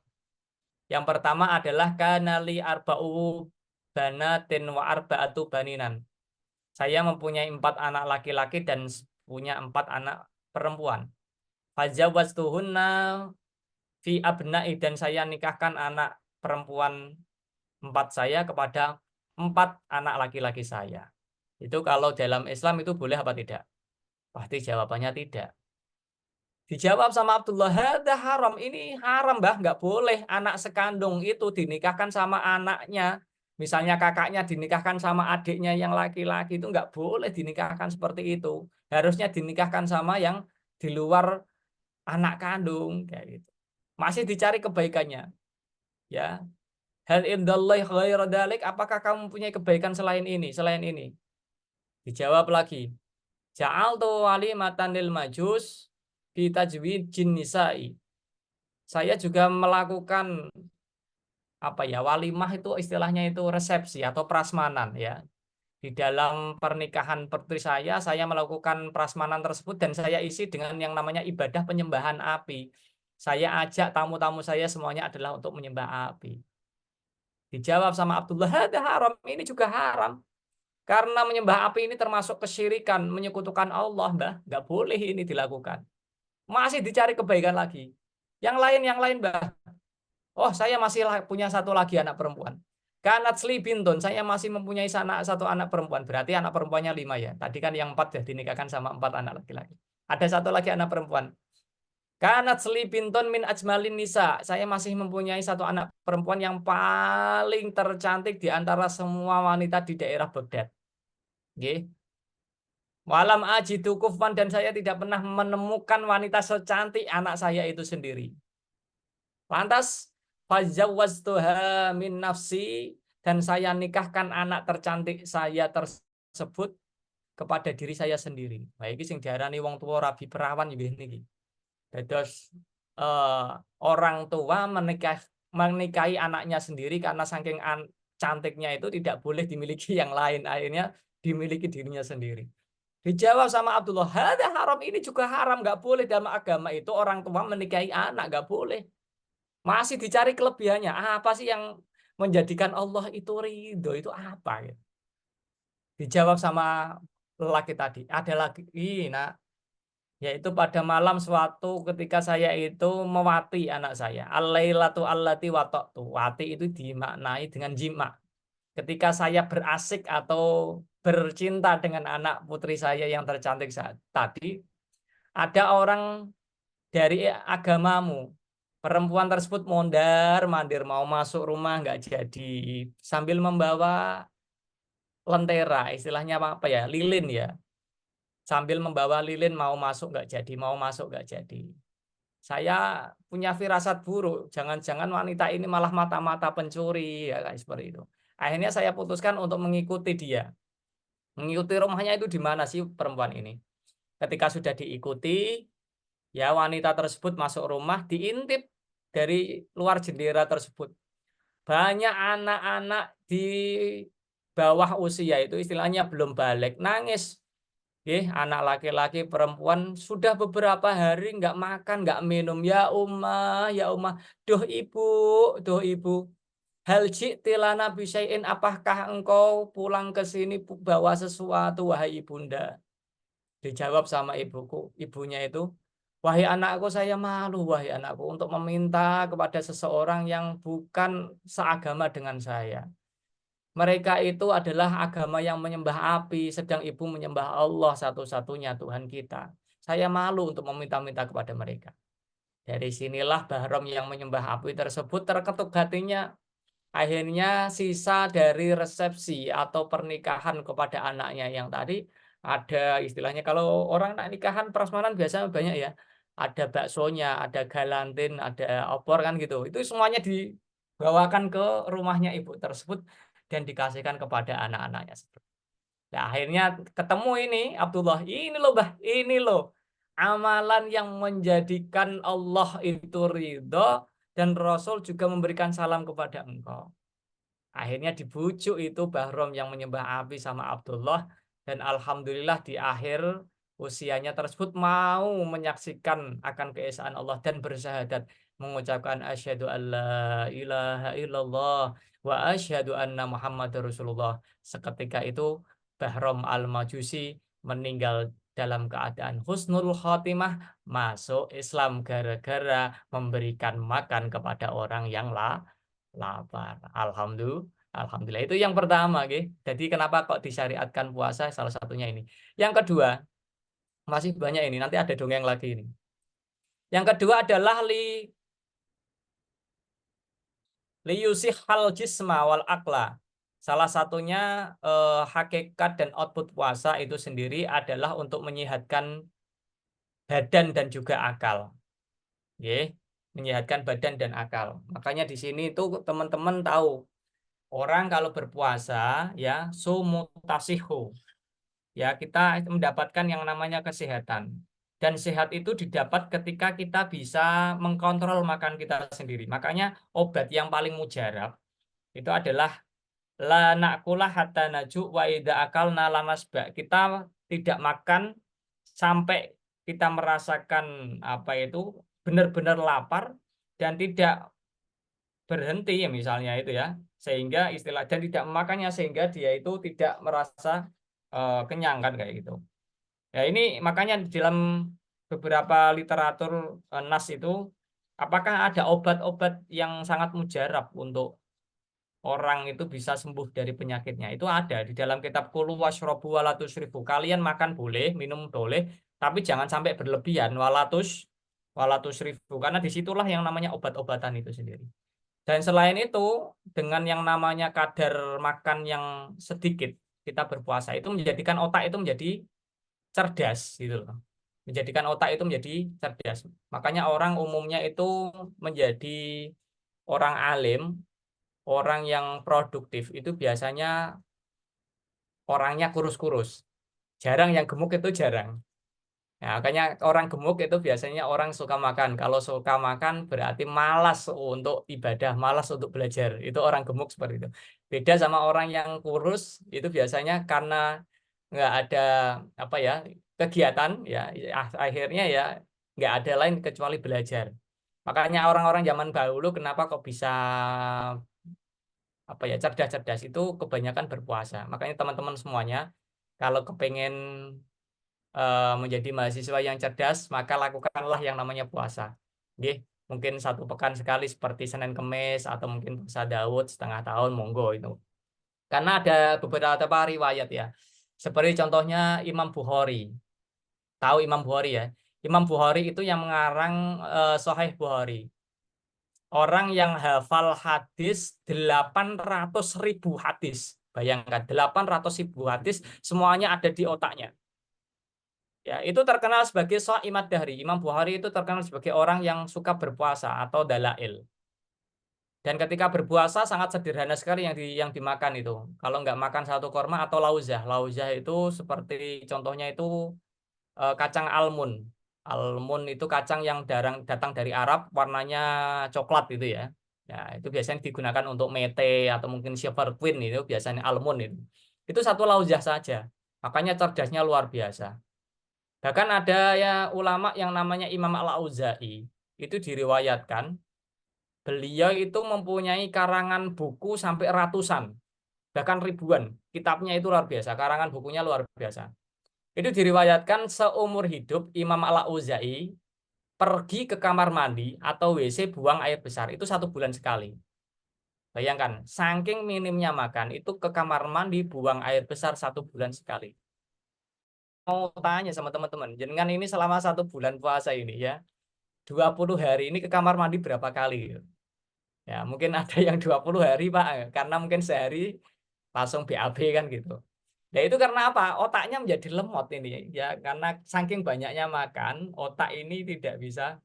Yang pertama adalah kanali arba'u banatin wa arba'atu baninan. Saya mempunyai 4 anak laki-laki dan punya 4 anak perempuan. Fajawaztuhunna fi abna'i, dan saya nikahkan anak perempuan 4 saya kepada 4 anak laki-laki saya. Itu kalau dalam Islam itu boleh apa tidak? Pasti jawabannya tidak. Dijawab sama Abdullah, hadza haram, ini haram Mbah, nggak boleh anak sekandung itu dinikahkan sama anaknya. Misalnya kakaknya dinikahkan sama adiknya yang laki-laki, itu nggak boleh dinikahkan seperti itu. Harusnya dinikahkan sama yang di luar anak kandung kayak gitu. Masih dicari kebaikannya. Ya. Hal indallahi ghairu dzalik, apakah kamu mempunyai kebaikan selain ini, Dijawab lagi, ja'altu walimatan lil majus fi tajwidin nisa'i. Saya juga melakukan walimah, itu istilahnya itu resepsi atau prasmanan ya. Di dalam pernikahan putri saya melakukan prasmanan tersebut dan saya isi dengan yang namanya ibadah penyembahan api. Saya ajak tamu-tamu saya semuanya adalah untuk menyembah api. Dijawab sama Abdullah, hadza haram, ini juga haram. Karena menyembah api ini termasuk kesyirikan, menyekutukan Allah, Mbah. Nggak boleh ini dilakukan. Masih dicari kebaikan lagi. Yang lain, Mbah. Oh, saya masih punya satu lagi anak perempuan. Kanat sli bintun, saya masih mempunyai satu anak perempuan. Berarti anak perempuannya 5 ya. Tadi kan yang 4 ya dinikahkan sama 4 anak laki-laki. Ada satu lagi anak perempuan. Kanat sli bintun min ajmalin nisa. Saya masih mempunyai satu anak perempuan yang paling tercantik di antara semua wanita di daerah Baghdad. Nggih. Walam ajidu kufwan, dan saya tidak pernah menemukan wanita secantik anak saya itu sendiri. Lantas fazawwaztuha min nafsi, dan saya nikahkan anak tercantik saya tersebut kepada diri saya sendiri. Nah, iki sing diarani wong tua rabi perawan nggih niki. Dados orang tua menikahi anaknya sendiri karena saking cantiknya itu tidak boleh dimiliki yang lain, akhirnya dimiliki dirinya sendiri. Dijawab sama Abdullah, hadza haram, ini juga haram, nggak boleh dalam agama itu orang tua menikahi anak, nggak boleh. Masih dicari kelebihannya. Apa sih yang menjadikan Allah itu ridho, itu apa? Dijawab sama lelaki tadi, ada lagi, nak, yaitu pada malam suatu ketika saya itu mewati anak saya. Al-lailatu allati wata'tu. Wati itu dimaknai dengan jima. Ketika saya berasik atau bercinta dengan anak putri saya yang tercantik saat tadi, ada orang dari agamamu, perempuan tersebut mondar-mandir mau masuk rumah nggak jadi, sambil membawa lentera, istilahnya apa ya, lilin ya, sambil membawa lilin mau masuk nggak jadi, mau masuk nggak jadi. Saya punya firasat buruk, jangan-jangan wanita ini malah mata-mata pencuri, ya kayak seperti itu. Akhirnya saya putuskan untuk mengikuti dia. Mengikuti rumahnya itu di mana sih perempuan ini. Ketika sudah diikuti, ya wanita tersebut masuk rumah, diintip dari luar jendela tersebut. Banyak anak-anak di bawah usia itu istilahnya belum balik, nangis. Anak laki-laki perempuan sudah beberapa hari nggak makan, nggak minum. Ya Ummah, duh ibu. Hal ji'tilana bisyai'in, apakah engkau pulang ke sini bawa sesuatu, wahai ibunda? Dijawab sama ibunya itu, wahai anakku, saya malu, wahai anakku, untuk meminta kepada seseorang yang bukan seagama dengan saya. Mereka itu adalah agama yang menyembah api, sedang ibu menyembah Allah satu-satunya Tuhan kita. Saya malu untuk meminta-minta kepada mereka. Dari sinilah Bahram yang menyembah api tersebut terketuk hatinya. Akhirnya sisa dari resepsi atau pernikahan kepada anaknya yang tadi, ada istilahnya kalau orang nak nikahan prasmanan biasanya banyak ya. Ada baksonya, ada galantin, ada opor kan gitu. Itu semuanya dibawakan ke rumahnya ibu tersebut dan dikasihkan kepada anak-anaknya. Nah, akhirnya ketemu ini Abdullah, ini loh Bah, ini loh amalan yang menjadikan Allah itu ridho dan Rasul juga memberikan salam kepada engkau. Akhirnya dibujuk itu Bahram yang menyembah api sama Abdullah, dan alhamdulillah di akhir usianya tersebut mau menyaksikan akan keesaan Allah dan bersyahadat, mengucapkan asyhadu alla ilaha illallah wa asyhadu anna Muhammadar Rasulullah. Seketika itu Bahram al-Majusi meninggal dalam keadaan husnul khotimah, masuk Islam gara-gara memberikan makan kepada orang yang lapar. Alhamdulillah. Itu yang pertama, gitu. Jadi kenapa kok disyariatkan puasa? Salah satunya ini. Yang kedua, masih banyak ini. Nanti ada dongeng lagi ini. Yang kedua adalah liyusihhal jisma wal akla. Salah satunya hakikat dan output puasa itu sendiri adalah untuk menyehatkan badan dan juga akal. Menyehatkan badan dan akal. Makanya di sini itu teman-teman tahu, orang kalau berpuasa ya sumutasihu, ya kita mendapatkan yang namanya kesehatan, dan sehat itu didapat ketika kita bisa mengkontrol makan kita sendiri. Makanya obat yang paling mujarab itu adalah la na'kula hatta naju wa idza akalna lanasba. Kita tidak makan sampai kita merasakan apa itu benar-benar lapar dan tidak berhenti ya misalnya itu ya, sehingga istilah dan tidak memakannya sehingga dia itu tidak merasa kenyang kan kayak gitu. Ya ini makanya di dalam beberapa literatur nas itu, apakah ada obat-obat yang sangat mujarab untuk orang itu bisa sembuh dari penyakitnya? Itu ada di dalam kitab Kulu washrobu walatus ribu. Kalian makan boleh, minum boleh, tapi jangan sampai berlebihan, walatus ribu, karena disitulah yang namanya obat-obatan itu sendiri. Dan selain itu, dengan yang namanya kadar makan yang sedikit, kita berpuasa itu menjadikan otak itu menjadi cerdas gitu loh. Menjadikan otak itu menjadi cerdas. Makanya orang umumnya itu menjadi orang alim, orang yang produktif itu biasanya orangnya kurus-kurus. Jarang yang gemuk, itu jarang. Nah, makanya orang gemuk itu biasanya orang suka makan. Kalau suka makan berarti malas untuk ibadah, malas untuk belajar. Itu orang gemuk seperti itu. Beda sama orang yang kurus, itu biasanya karena nggak ada apa ya kegiatan, ya akhirnya ya nggak ada lain kecuali belajar. Makanya orang-orang zaman dahulu kenapa kok bisa apa ya cerdas-cerdas itu kebanyakan berpuasa. Makanya teman-teman semuanya kalau kepengen menjadi mahasiswa yang cerdas, maka lakukanlah yang namanya puasa. Mungkin 1 pekan sekali seperti Senin Kemis, atau mungkin puasa Daud setengah tahun, monggo itu. Karena ada beberapa riwayat ya. Seperti contohnya Imam Bukhari. Tahu Imam Bukhari ya? Imam Bukhari itu yang mengarang Sahih Bukhari. Orang yang hafal hadis 800.000 hadis. Bayangkan 800.000 hadis semuanya ada di otaknya. Ya, itu terkenal sebagai Shaimat Dahri. Imam Bukhari itu terkenal sebagai orang yang suka berpuasa atau dalail. Dan ketika berpuasa sangat sederhana sekali yang dimakan itu. Kalau nggak makan satu korma atau lauzah. Lauzah itu seperti contohnya itu kacang almond. Almond itu kacang yang datang dari Arab, warnanya coklat gitu ya. Ya, itu biasanya digunakan untuk mete atau mungkin silver queen itu biasanya almond itu. Itu satu lauzah saja. Makanya cerdasnya luar biasa. Bahkan ada ya ulama yang namanya Imam Al-Auza'i. Itu diriwayatkan beliau itu mempunyai karangan buku sampai ratusan, bahkan ribuan. Kitabnya itu luar biasa, karangan bukunya luar biasa. Itu diriwayatkan seumur hidup Imam Al-Auza'i pergi ke kamar mandi atau WC buang air besar itu 1 bulan sekali. Bayangkan, saking minimnya makan itu ke kamar mandi buang air besar 1 bulan sekali. Mau tanya sama teman-teman, jenengan ini selama 1 bulan puasa ini ya, 20 hari ini ke kamar mandi berapa kali? Ya, mungkin ada yang 20 hari, Pak, karena mungkin sehari langsung BAB kan gitu. Ya itu karena apa? Otaknya menjadi lemot ini ya, karena saking banyaknya makan, otak ini tidak bisa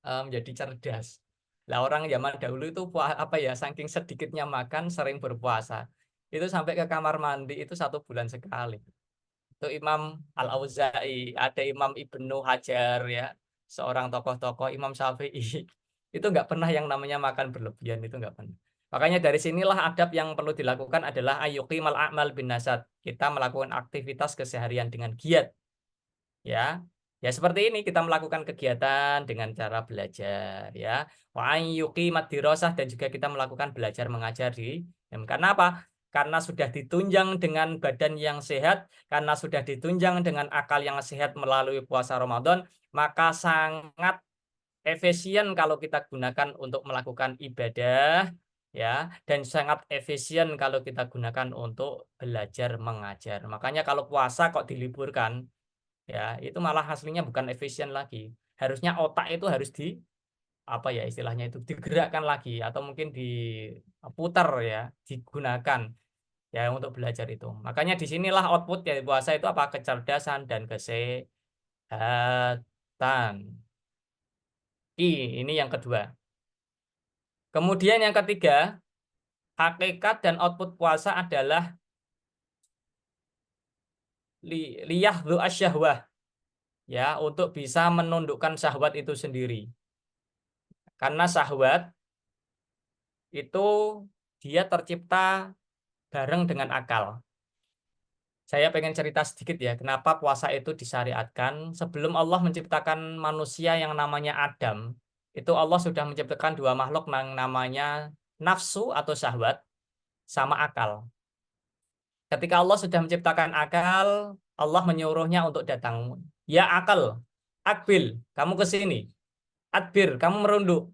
menjadi cerdas. Lah orang zaman dahulu itu apa ya, saking sedikitnya makan, sering berpuasa. Itu sampai ke kamar mandi itu 1 bulan sekali. Itu Imam Al-Auza'i, ada Imam Ibnu Hajar ya, seorang tokoh-tokoh, Imam Syafi'i. Itu nggak pernah yang namanya makan berlebihan, itu nggak pernah. Makanya dari sinilah adab yang perlu dilakukan adalah ayyuqimal a'mal bin nasat. Kita melakukan aktivitas keseharian dengan giat. Ya. Ya seperti ini kita melakukan kegiatan dengan cara belajar ya. Wa ayyuqimat dirasah, dan juga kita melakukan belajar mengajar di karena apa? Karena sudah ditunjang dengan badan yang sehat, karena sudah ditunjang dengan akal yang sehat melalui puasa Ramadan, maka sangat efisien kalau kita gunakan untuk melakukan ibadah ya, dan sangat efisien kalau kita gunakan untuk belajar mengajar. Makanya kalau puasa kok diliburkan ya, itu malah hasilnya bukan efisien lagi. Harusnya otak itu harus apa ya istilahnya itu digerakkan lagi atau mungkin diputar ya, digunakan ya untuk belajar itu. Makanya disinilah output dari puasa itu apa? Kecerdasan dan kesehatan. Ini yang kedua. Kemudian yang ketiga, hakikat dan output puasa adalah liyahdhu asyahwah, ya, untuk bisa menundukkan syahwat itu sendiri. Karena syahwat itu dia tercipta bareng dengan akal. Saya pengen cerita sedikit ya, kenapa puasa itu disyariatkan. Sebelum Allah menciptakan manusia yang namanya Adam, itu Allah sudah menciptakan 2 makhluk yang namanya nafsu atau syahwat sama akal. Ketika Allah sudah menciptakan akal, Allah menyuruhnya untuk datang. Ya akal, akbil, kamu ke sini. Adbir, kamu merunduk.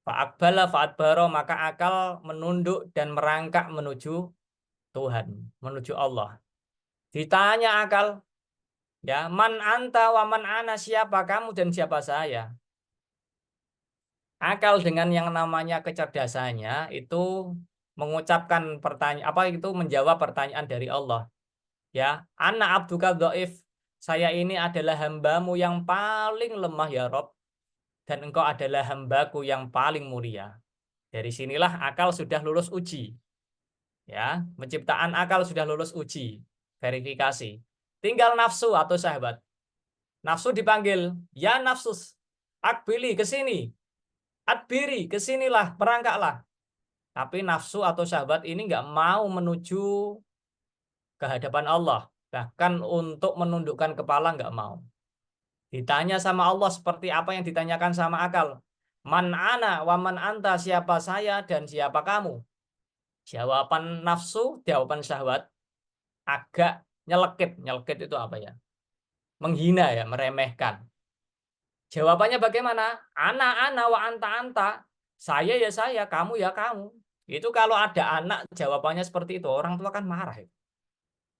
Fa'akbala fa'adbaro, maka akal menunduk dan merangkak menuju Tuhan, menuju Allah. Ditanya akal, ya, man anta wa man ana, siapa kamu dan siapa saya? Akal dengan yang namanya kecerdasannya itu mengucapkan pertanyaan, apa itu menjawab pertanyaan dari Allah. Ya, ana abduka dhaif, saya ini adalah hambamu yang paling lemah ya Rob, dan engkau adalah hambaku yang paling mulia. Dari sinilah akal sudah lulus uji. Ya, penciptaan akal sudah lulus uji, verifikasi. Tinggal nafsu atau syahwat. Nafsu dipanggil, ya nafsus, akbili ke sini. Adbiri, ke sinilah, merangkaklah. Tapi nafsu atau syahwat ini nggak mau menuju ke hadapan Allah. Bahkan untuk menundukkan kepala nggak mau. Ditanya sama Allah seperti apa yang ditanyakan sama akal. Man ana wa man anta, siapa saya dan siapa kamu? Jawaban nafsu, jawaban syahwat agak nyelekit. Nyelekit itu apa ya? Menghina ya, meremehkan. Jawabannya bagaimana? Ana wa anta. Saya ya saya, kamu ya kamu. Itu kalau ada anak jawabannya seperti itu, orang tua kan marah.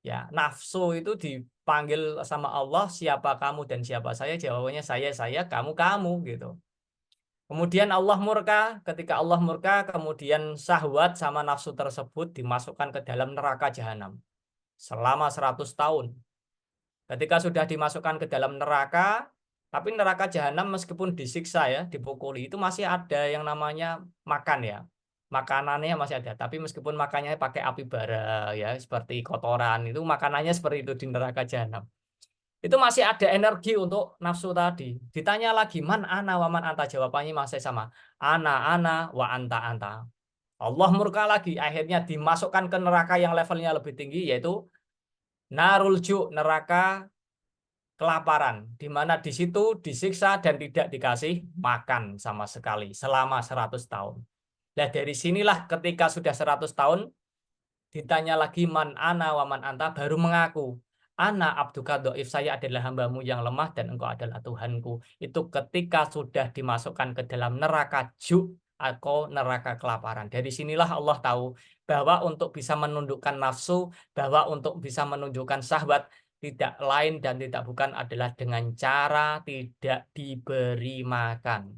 Ya, nafsu itu dipanggil sama Allah, siapa kamu dan siapa saya? Jawabannya saya, kamu, gitu. Kemudian Allah murka, ketika Allah murka, kemudian syahwat sama nafsu tersebut dimasukkan ke dalam neraka jahanam selama 100 tahun. Ketika sudah dimasukkan ke dalam neraka, tapi neraka jahanam meskipun disiksa ya, dipukuli, itu masih ada yang namanya makan ya. Makanannya masih ada, tapi meskipun makannya pakai api bara ya, seperti kotoran, itu makanannya seperti itu di neraka jahanam. Itu masih ada energi untuk nafsu tadi. Ditanya lagi, man ana wa man anta, jawabannya masih sama. Ana wa anta. Allah murka lagi, akhirnya dimasukkan ke neraka yang levelnya lebih tinggi, yaitu narul ju, neraka kelaparan, di mana di situ disiksa dan tidak dikasih makan sama sekali selama 100 tahun. Nah, dari sinilah ketika sudah 100 tahun, ditanya lagi man ana wa man anta, baru mengaku, ana abduka do'if, saya adalah hambamu yang lemah dan engkau adalah Tuhanku. Itu ketika sudah dimasukkan ke dalam neraka ju atau neraka kelaparan. Dari sinilah Allah tahu bahwa untuk bisa menundukkan nafsu, bahwa untuk bisa menunjukkan syahwat, tidak lain dan tidak bukan adalah dengan cara tidak diberi makan.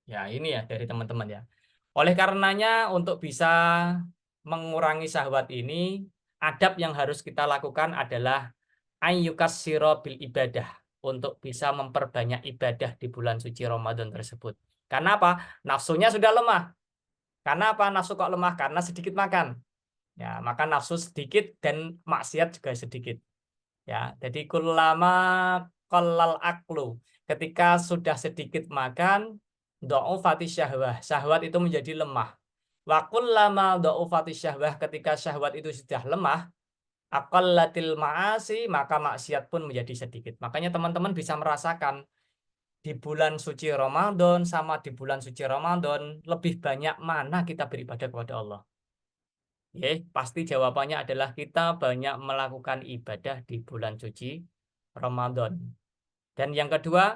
Ya, ini ya dari teman-teman ya. Oleh karenanya untuk bisa mengurangi syahwat ini, adab yang harus kita lakukan adalah ayyukassiro bil ibadah, untuk bisa memperbanyak ibadah di bulan suci Ramadan tersebut. Karena apa? Nafsunya sudah lemah. Karena apa? Nafsu kok lemah? Karena sedikit makan. Ya, maka nafsu sedikit dan maksiat juga sedikit. Ya, jadi kullama qallal aklu, ketika sudah sedikit makan, dha'ufati syahwah, syahwat itu menjadi lemah. Wa kullama dha'ufati syahwah, ketika syahwat itu sudah lemah, aqallatil ma'asi, maka maksiat pun menjadi sedikit. Makanya teman-teman bisa merasakan di bulan suci Ramadan sama di bulan suci Ramadan lebih banyak mana kita beribadah kepada Allah. Ya, pasti jawabannya adalah kita banyak melakukan ibadah di bulan suci Ramadan. Dan yang kedua,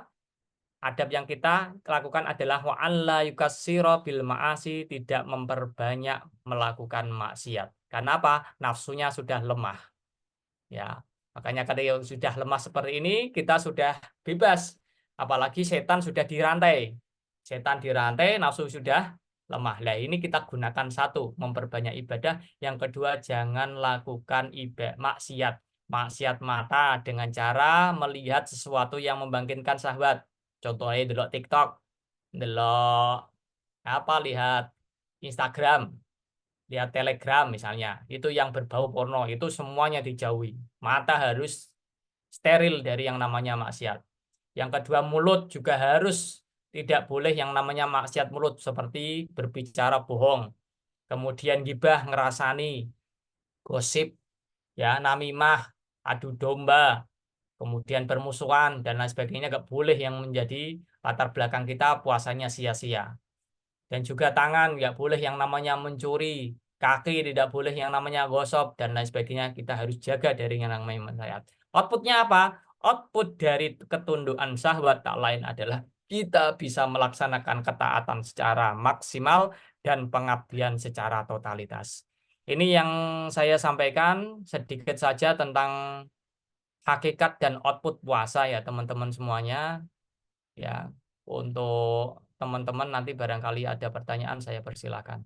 adab yang kita lakukan adalah wa alla yukassira bil ma'asi, tidak memperbanyak melakukan maksiat. Karena apa? Nafsunya sudah lemah. Ya, makanya ketika sudah lemah seperti ini, kita sudah bebas. Apalagi setan sudah dirantai. Setan dirantai, nafsu sudah lemah. Nah, ini kita gunakan satu, memperbanyak ibadah. Yang kedua, jangan lakukan ibadah maksiat. Maksiat mata dengan cara melihat sesuatu yang membangkitkan syahwat. Contohnya delok TikTok, delok apa, lihat Instagram, lihat Telegram misalnya, itu yang berbau porno, itu semuanya dijauhi. Mata harus steril dari yang namanya maksiat. Yang kedua, mulut juga harus tidak boleh yang namanya maksiat mulut, seperti berbicara bohong, kemudian gibah, ngerasani, gosip, ya, namimah, adu domba, kemudian permusuhan dan lain sebagainya, nggak boleh yang menjadi latar belakang kita puasanya sia-sia. Dan juga tangan nggak boleh yang namanya mencuri, kaki tidak boleh yang namanya gosok dan lain sebagainya. Kita harus jaga dari yang namanya maksiat. Outputnya apa? Output dari ketundukan syahwat tak lain adalah kita bisa melaksanakan ketaatan secara maksimal dan pengabdian secara totalitas. Ini yang saya sampaikan sedikit saja tentang hakikat dan output puasa ya teman-teman semuanya. Ya, untuk teman-teman nanti barangkali ada pertanyaan, saya persilakan.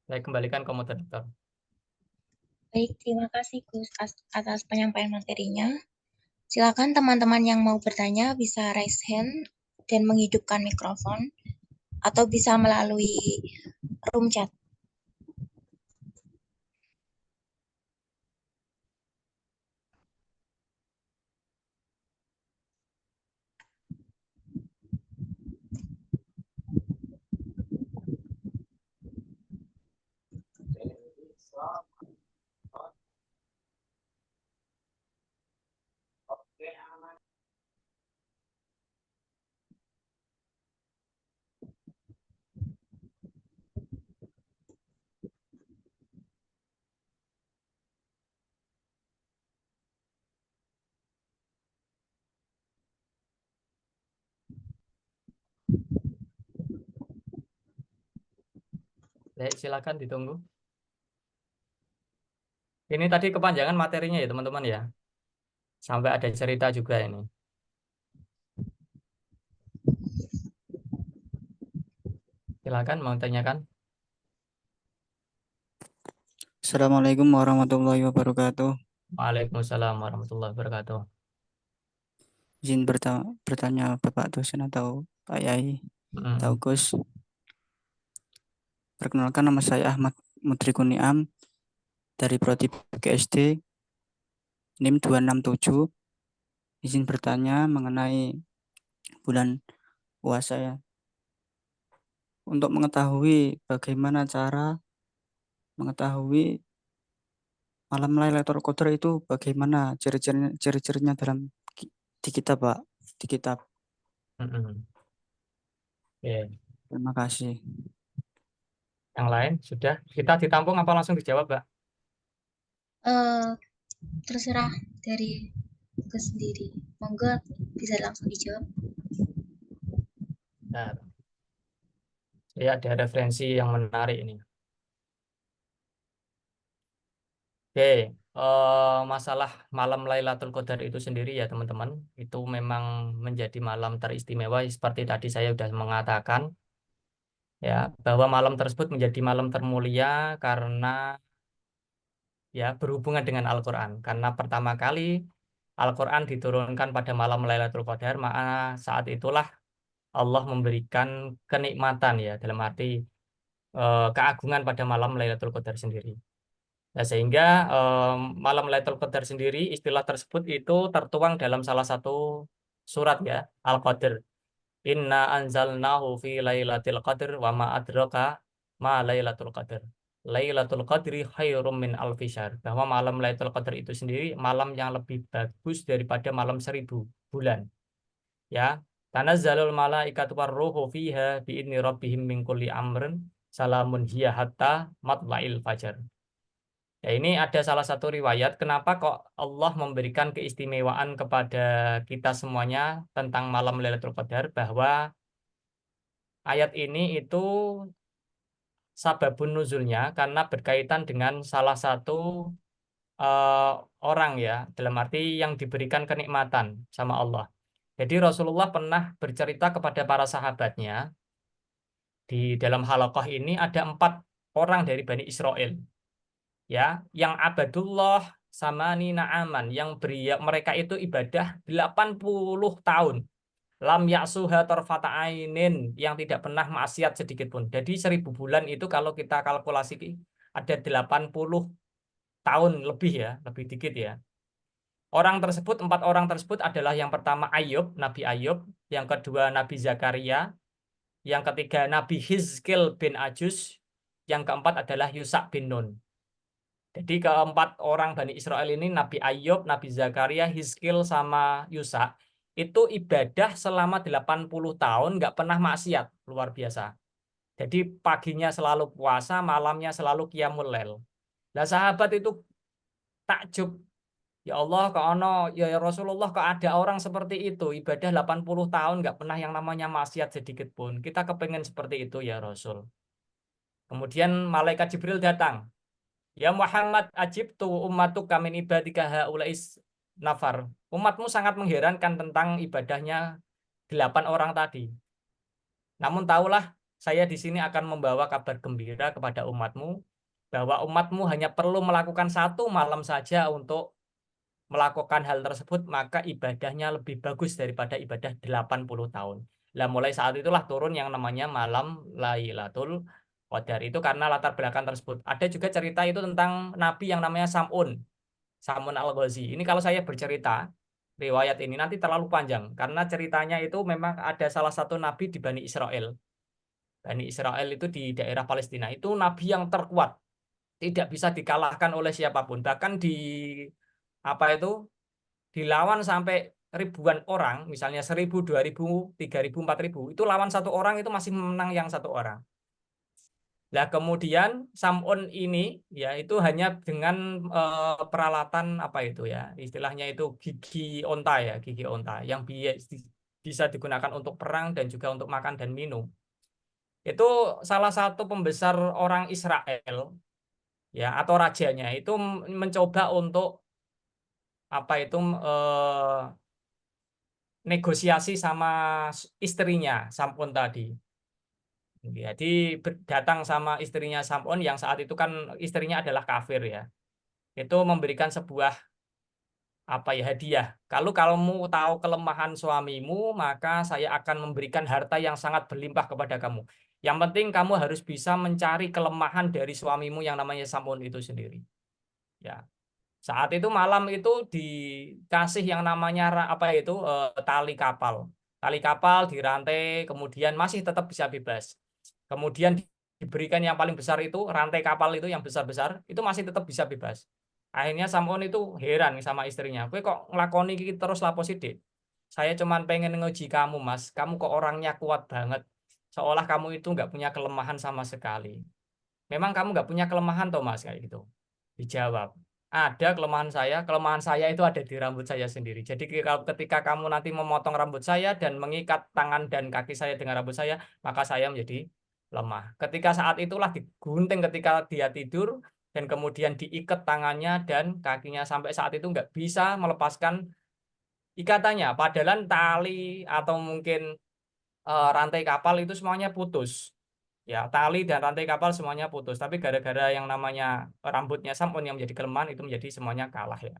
Saya kembalikan ke moderator. Baik, terima kasih Gus atas penyampaian materinya. Silakan teman-teman yang mau bertanya bisa raise hand dan menghidupkan mikrofon atau bisa melalui room chat. Baik, silakan ditunggu. Ini tadi kepanjangan materinya ya teman-teman ya. Sampai ada cerita juga ini. Silakan mau tanyakan. Assalamualaikum warahmatullahi wabarakatuh. Waalaikumsalam warahmatullahi wabarakatuh. Izin bertanya Bapak dosen atau Pak Yai atau Mm. Gus. Perkenalkan, nama saya Ahmad Mutri Kuniam dari Prodi PGSD NIM 267. Izin bertanya mengenai bulan puasa ya. Untuk mengetahui bagaimana cara mengetahui malam Lailatul Qadar itu, bagaimana ciri-cirinya di kitab, Pak, di kitab. Mm-mm. Oke. Terima kasih. Yang lain sudah kita ditampung apa langsung dijawab, Mbak? Terserah dari ke sendiri. Monggo bisa langsung dijawab. Nah, ya ada referensi yang menarik ini. Oke, masalah malam Lailatul Qadar itu sendiri ya teman-teman, itu memang menjadi malam teristimewa seperti tadi saya sudah mengatakan ya, bahwa malam tersebut menjadi malam termulia karena ya berhubungan dengan Al-Qur'an. Karena pertama kali Al-Qur'an diturunkan pada malam Lailatul Qadar, maka saat itulah Allah memberikan kenikmatan ya, dalam arti keagungan pada malam Lailatul Qadar sendiri. Nah, sehingga malam Lailatul Qadar sendiri, istilah tersebut itu tertuang dalam salah satu surat ya, Al-Qadr. Inna anzalnahu fi lailatul qadr wa ma adraka ma lailatul qadr. Lailatul qadri khairum min alfi syahr. Bahwa malam Lailatul Qadar itu sendiri malam yang lebih bagus daripada malam 1000 bulan. Ya, tanazzalul malaikatu warruhu fiha biidni rabbihim min kulli amrin salamun hiya hatta matla'il fajar. Ya, ini ada salah satu riwayat kenapa kok Allah memberikan keistimewaan kepada kita semuanya tentang malam Lailatul Qadar, bahwa ayat ini itu sababun nuzulnya karena berkaitan dengan salah satu eh, orang ya, dalam arti yang diberikan kenikmatan sama Allah. Jadi Rasulullah pernah bercerita kepada para sahabatnya, di dalam halaqah ini ada 4 orang dari Bani Israel ya, yang abadullah sama nina aman, yang mereka itu ibadah 80 tahun, lam ya'suha tarfata ainin, yang tidak pernah maksiat sedikit pun. Jadi 1000 bulan itu kalau kita kalkulasi ada 80 tahun lebih ya, lebih dikit ya. 4 orang tersebut adalah yang pertama Ayub, Nabi Ayub, yang kedua Nabi Zakaria, yang ketiga Nabi Hizkil bin Ajus, yang keempat adalah Yusa bin Nun. Jadi keempat orang Bani Israel ini, Nabi Ayub, Nabi Zakaria, Hizkil, sama Yusa, itu ibadah selama 80 tahun, nggak pernah maksiat, luar biasa. Jadi paginya selalu puasa, malamnya selalu qiyamul lail. Nah, sahabat itu takjub. Ya Allah, kok ono, ya Rasulullah, kok ada orang seperti itu, ibadah 80 tahun, nggak pernah yang namanya maksiat sedikit pun. Kita kepengen seperti itu ya Rasul. Kemudian malaikat Jibril datang. Ya Muhammad, ajibtu ummatuka min ibadika haulais nafar. Umatmu sangat mengherankan tentang ibadahnya 8 orang tadi. Namun tahulah, saya di sini akan membawa kabar gembira kepada umatmu, bahwa umatmu hanya perlu melakukan 1 malam saja untuk melakukan hal tersebut, maka ibadahnya lebih bagus daripada ibadah 80 tahun. Nah, mulai saat itulah turun yang namanya malam Lailatul Qadar itu karena latar belakang tersebut. Ada juga cerita itu tentang Nabi yang namanya Samun Al-Ghazi. Ini kalau saya bercerita riwayat ini nanti terlalu panjang karena ceritanya itu memang ada salah satu Nabi di Bani Israel. Bani Israel itu di daerah Palestina. Itu Nabi yang terkuat. Tidak bisa dikalahkan oleh siapapun. Bahkan apa itu dilawan sampai ribuan orang, misalnya 1000, 2000, 3000, 4000, itu lawan 1 orang itu masih menang yang 1 orang. Nah, kemudian Sam'un ini ya itu hanya dengan peralatan apa itu ya, istilahnya itu gigi onta ya, gigi onta yang bisa digunakan untuk perang dan juga untuk makan dan minum. itu salah satu pembesar orang Israel ya atau rajanya itu mencoba untuk apa itu negosiasi sama istrinya Sam'un tadi. Jadi datang sama istrinya Sam'un yang saat itu kan istrinya adalah kafir ya. Itu memberikan sebuah apa ya hadiah. Kalau kamu tahu kelemahan suamimu, maka saya akan memberikan harta yang sangat berlimpah kepada kamu. Yang penting kamu harus bisa mencari kelemahan dari suamimu yang namanya Sam'un itu sendiri. Ya. Saat itu malam itu dikasih yang namanya apa itu tali kapal. Tali kapal dirantai, kemudian masih tetap bisa bebas. Kemudian diberikan yang paling besar itu rantai kapal itu yang besar-besar itu masih tetap bisa bebas. Akhirnya Sam'un itu heran sama istrinya. Kowe kok ngelakoni iki terus lapo sithik? Saya cuman pengen nguji kamu, Mas. Kamu kok orangnya kuat banget. Seolah kamu itu nggak punya kelemahan sama sekali. Memang kamu nggak punya kelemahan toh, Mas, kayak gitu. Dijawab. Ada kelemahan saya itu ada di rambut saya sendiri. Jadi ketika kamu nanti memotong rambut saya dan mengikat tangan dan kaki saya dengan rambut saya, maka saya menjadi lemah. Ketika saat itulah digunting ketika dia tidur dan kemudian diikat tangannya dan kakinya sampai saat itu nggak bisa melepaskan ikatannya. Padahal tali atau mungkin rantai kapal itu semuanya putus. Ya, tali dan rantai kapal semuanya putus. Tapi gara-gara yang namanya rambutnya Sam'un yang menjadi kelemahan itu menjadi semuanya kalah ya.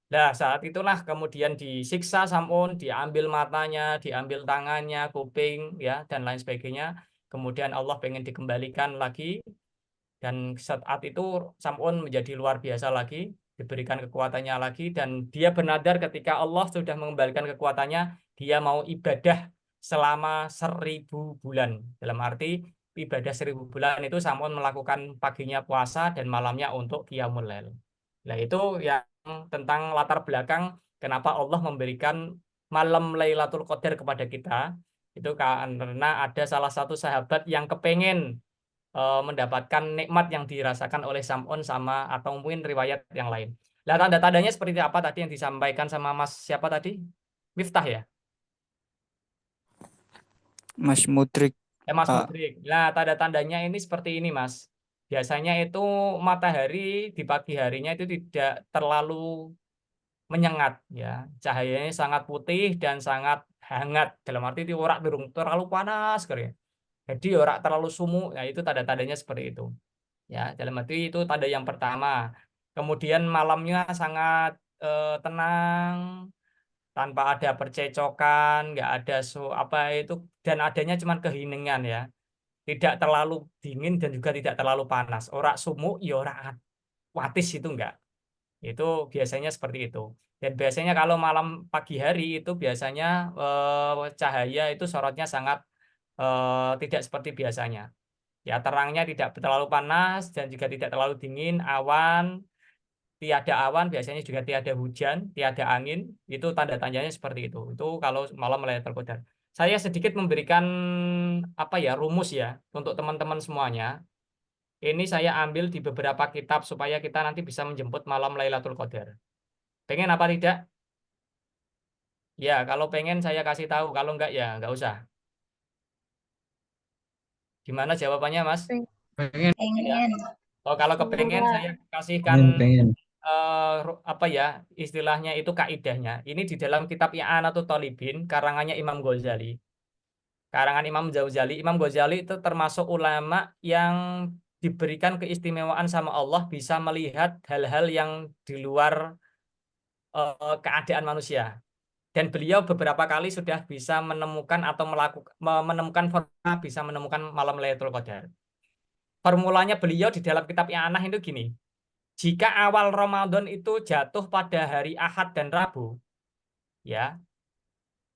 Nah, saat itulah kemudian disiksa Sam'un, diambil matanya, diambil tangannya, kuping, ya, dan lain sebagainya. Kemudian Allah pengen dikembalikan lagi. Dan saat itu Sam'un menjadi luar biasa lagi, diberikan kekuatannya lagi. Dan dia bernadar ketika Allah sudah mengembalikan kekuatannya, dia mau ibadah selama 1000 bulan. Dalam arti ibadah 1000 bulan itu Sam'un melakukan paginya puasa dan malamnya untuk qiyamul lail. Nah, itu yang tentang latar belakang kenapa Allah memberikan malam Lailatul Qadar kepada kita. Itu karena ada salah satu sahabat yang kepengen mendapatkan nikmat yang dirasakan oleh Sam'un sama atau mungkin riwayat yang lain. Nah, tanda-tandanya seperti apa tadi yang disampaikan sama Mas siapa tadi? Miftah ya? Mas Mudrik. Mas Ah, Mudrik. Nah, tanda-tandanya ini seperti ini, Mas. Biasanya itu matahari di pagi harinya itu tidak terlalu menyengat ya. Cahayanya sangat putih dan sangat hangat. Dalam arti itu ora durung terlalu panas ya. Jadi ora terlalu sumuk. Nah, itu tanda-tandanya seperti itu. Ya, dalam arti itu tanda yang pertama. Kemudian malamnya sangat tenang, tanpa ada percecokan, nggak ada apa itu dan adanya cuma keheningan ya. Tidak terlalu dingin dan juga tidak terlalu panas. Ora sumuk, ya ora watis itu enggak. Itu biasanya seperti itu. Dan biasanya kalau malam pagi hari itu biasanya cahaya itu sorotnya sangat tidak seperti biasanya. Ya, terangnya tidak terlalu panas dan juga tidak terlalu dingin, tiada awan, biasanya juga tiada hujan, tiada angin, itu tanda-tandanya seperti itu. Itu kalau malam Lailatul Qadar. Saya sedikit memberikan apa ya, rumus ya untuk teman-teman semuanya. Ini saya ambil di beberapa kitab supaya kita nanti bisa menjemput malam Lailatul Qadar. Pengen apa tidak? Ya, kalau pengen saya kasih tahu, kalau enggak ya enggak usah. Gimana jawabannya, Mas? Pengen, Ya. Pengen. Oh, kalau kepengen Enggak. saya kasihkan pengen. apa ya istilahnya itu kaidahnya. Ini di dalam kitab I'anatul Thalibin karangannya Imam Ghazali. Karangan Imam Ghazali. Imam Ghazali itu termasuk ulama yang diberikan keistimewaan sama Allah bisa melihat hal-hal yang di luar keadaan manusia. Dan beliau beberapa kali sudah bisa menemukan atau menemukan formula bisa menemukan malam Lailatul Qadar. Formulanya beliau di dalam kitab I'anah itu gini. Jika awal Ramadan itu jatuh pada hari Ahad dan Rabu, ya,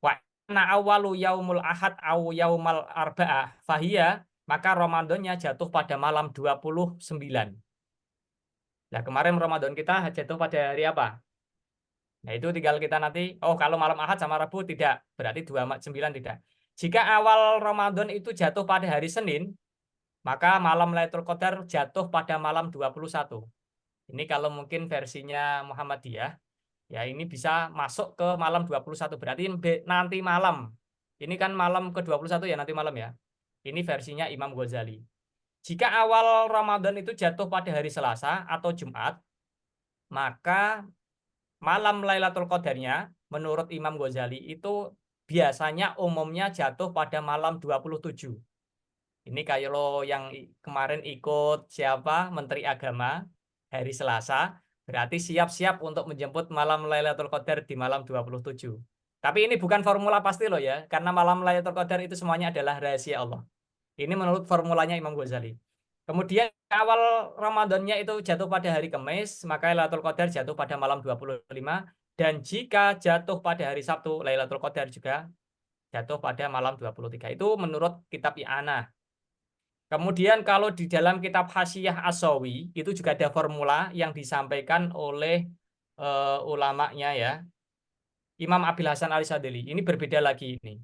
wa na awalu yaumul Ahad au yaumal arba'ah fahiyya, maka Ramadannya jatuh pada malam 29. Nah, kemarin Ramadan kita jatuh pada hari apa? Nah, itu tinggal kita nanti, oh kalau malam Ahad sama Rabu tidak, berarti 29 tidak. Jika awal Ramadan itu jatuh pada hari Senin, maka malam Lailatul Qadar jatuh pada malam 21. Ini kalau mungkin versinya Muhammadiyah, ya ini bisa masuk ke malam 21. Berarti nanti malam. Ini kan malam ke-21 ya nanti malam ya. Ini versinya Imam Ghazali. Jika awal Ramadan itu jatuh pada hari Selasa atau Jumat, maka malam Lailatul Qadarnya menurut Imam Ghazali itu biasanya umumnya jatuh pada malam 27. Ini kayak lo yang kemarin ikut siapa Menteri Agama hari Selasa, berarti siap-siap untuk menjemput malam Lailatul Qadar di malam 27. Tapi ini bukan formula pasti loh ya, karena malam Lailatul Qadar itu semuanya adalah rahasia Allah. Ini menurut formulanya Imam Ghazali. Kemudian awal Ramadannya itu jatuh pada hari Kamis, maka Lailatul Qadar jatuh pada malam 25. Dan jika jatuh pada hari Sabtu, Lailatul Qadar juga jatuh pada malam 23. Itu menurut kitab I'anah. Kemudian kalau di dalam kitab Hasyiah As-Sawi, itu juga ada formula yang disampaikan oleh ulamanya ya. Imam Abil Hasan Al-Sadili. Ini berbeda lagi ini.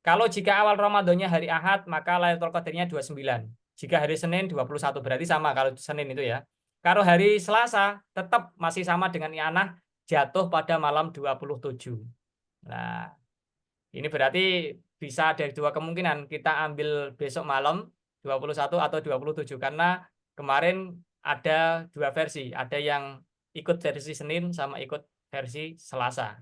Kalau jika awal Ramadannya hari Ahad, maka Lailatul Qadarnya 29. Jika hari Senin 21, berarti sama kalau Senin itu ya. Kalau hari Selasa tetap masih sama dengan I'anah, jatuh pada malam 27. Nah, ini berarti bisa ada dua kemungkinan. Kita ambil besok malam 21 atau 27 karena kemarin ada dua versi. Ada yang ikut versi Senin sama ikut versi Selasa.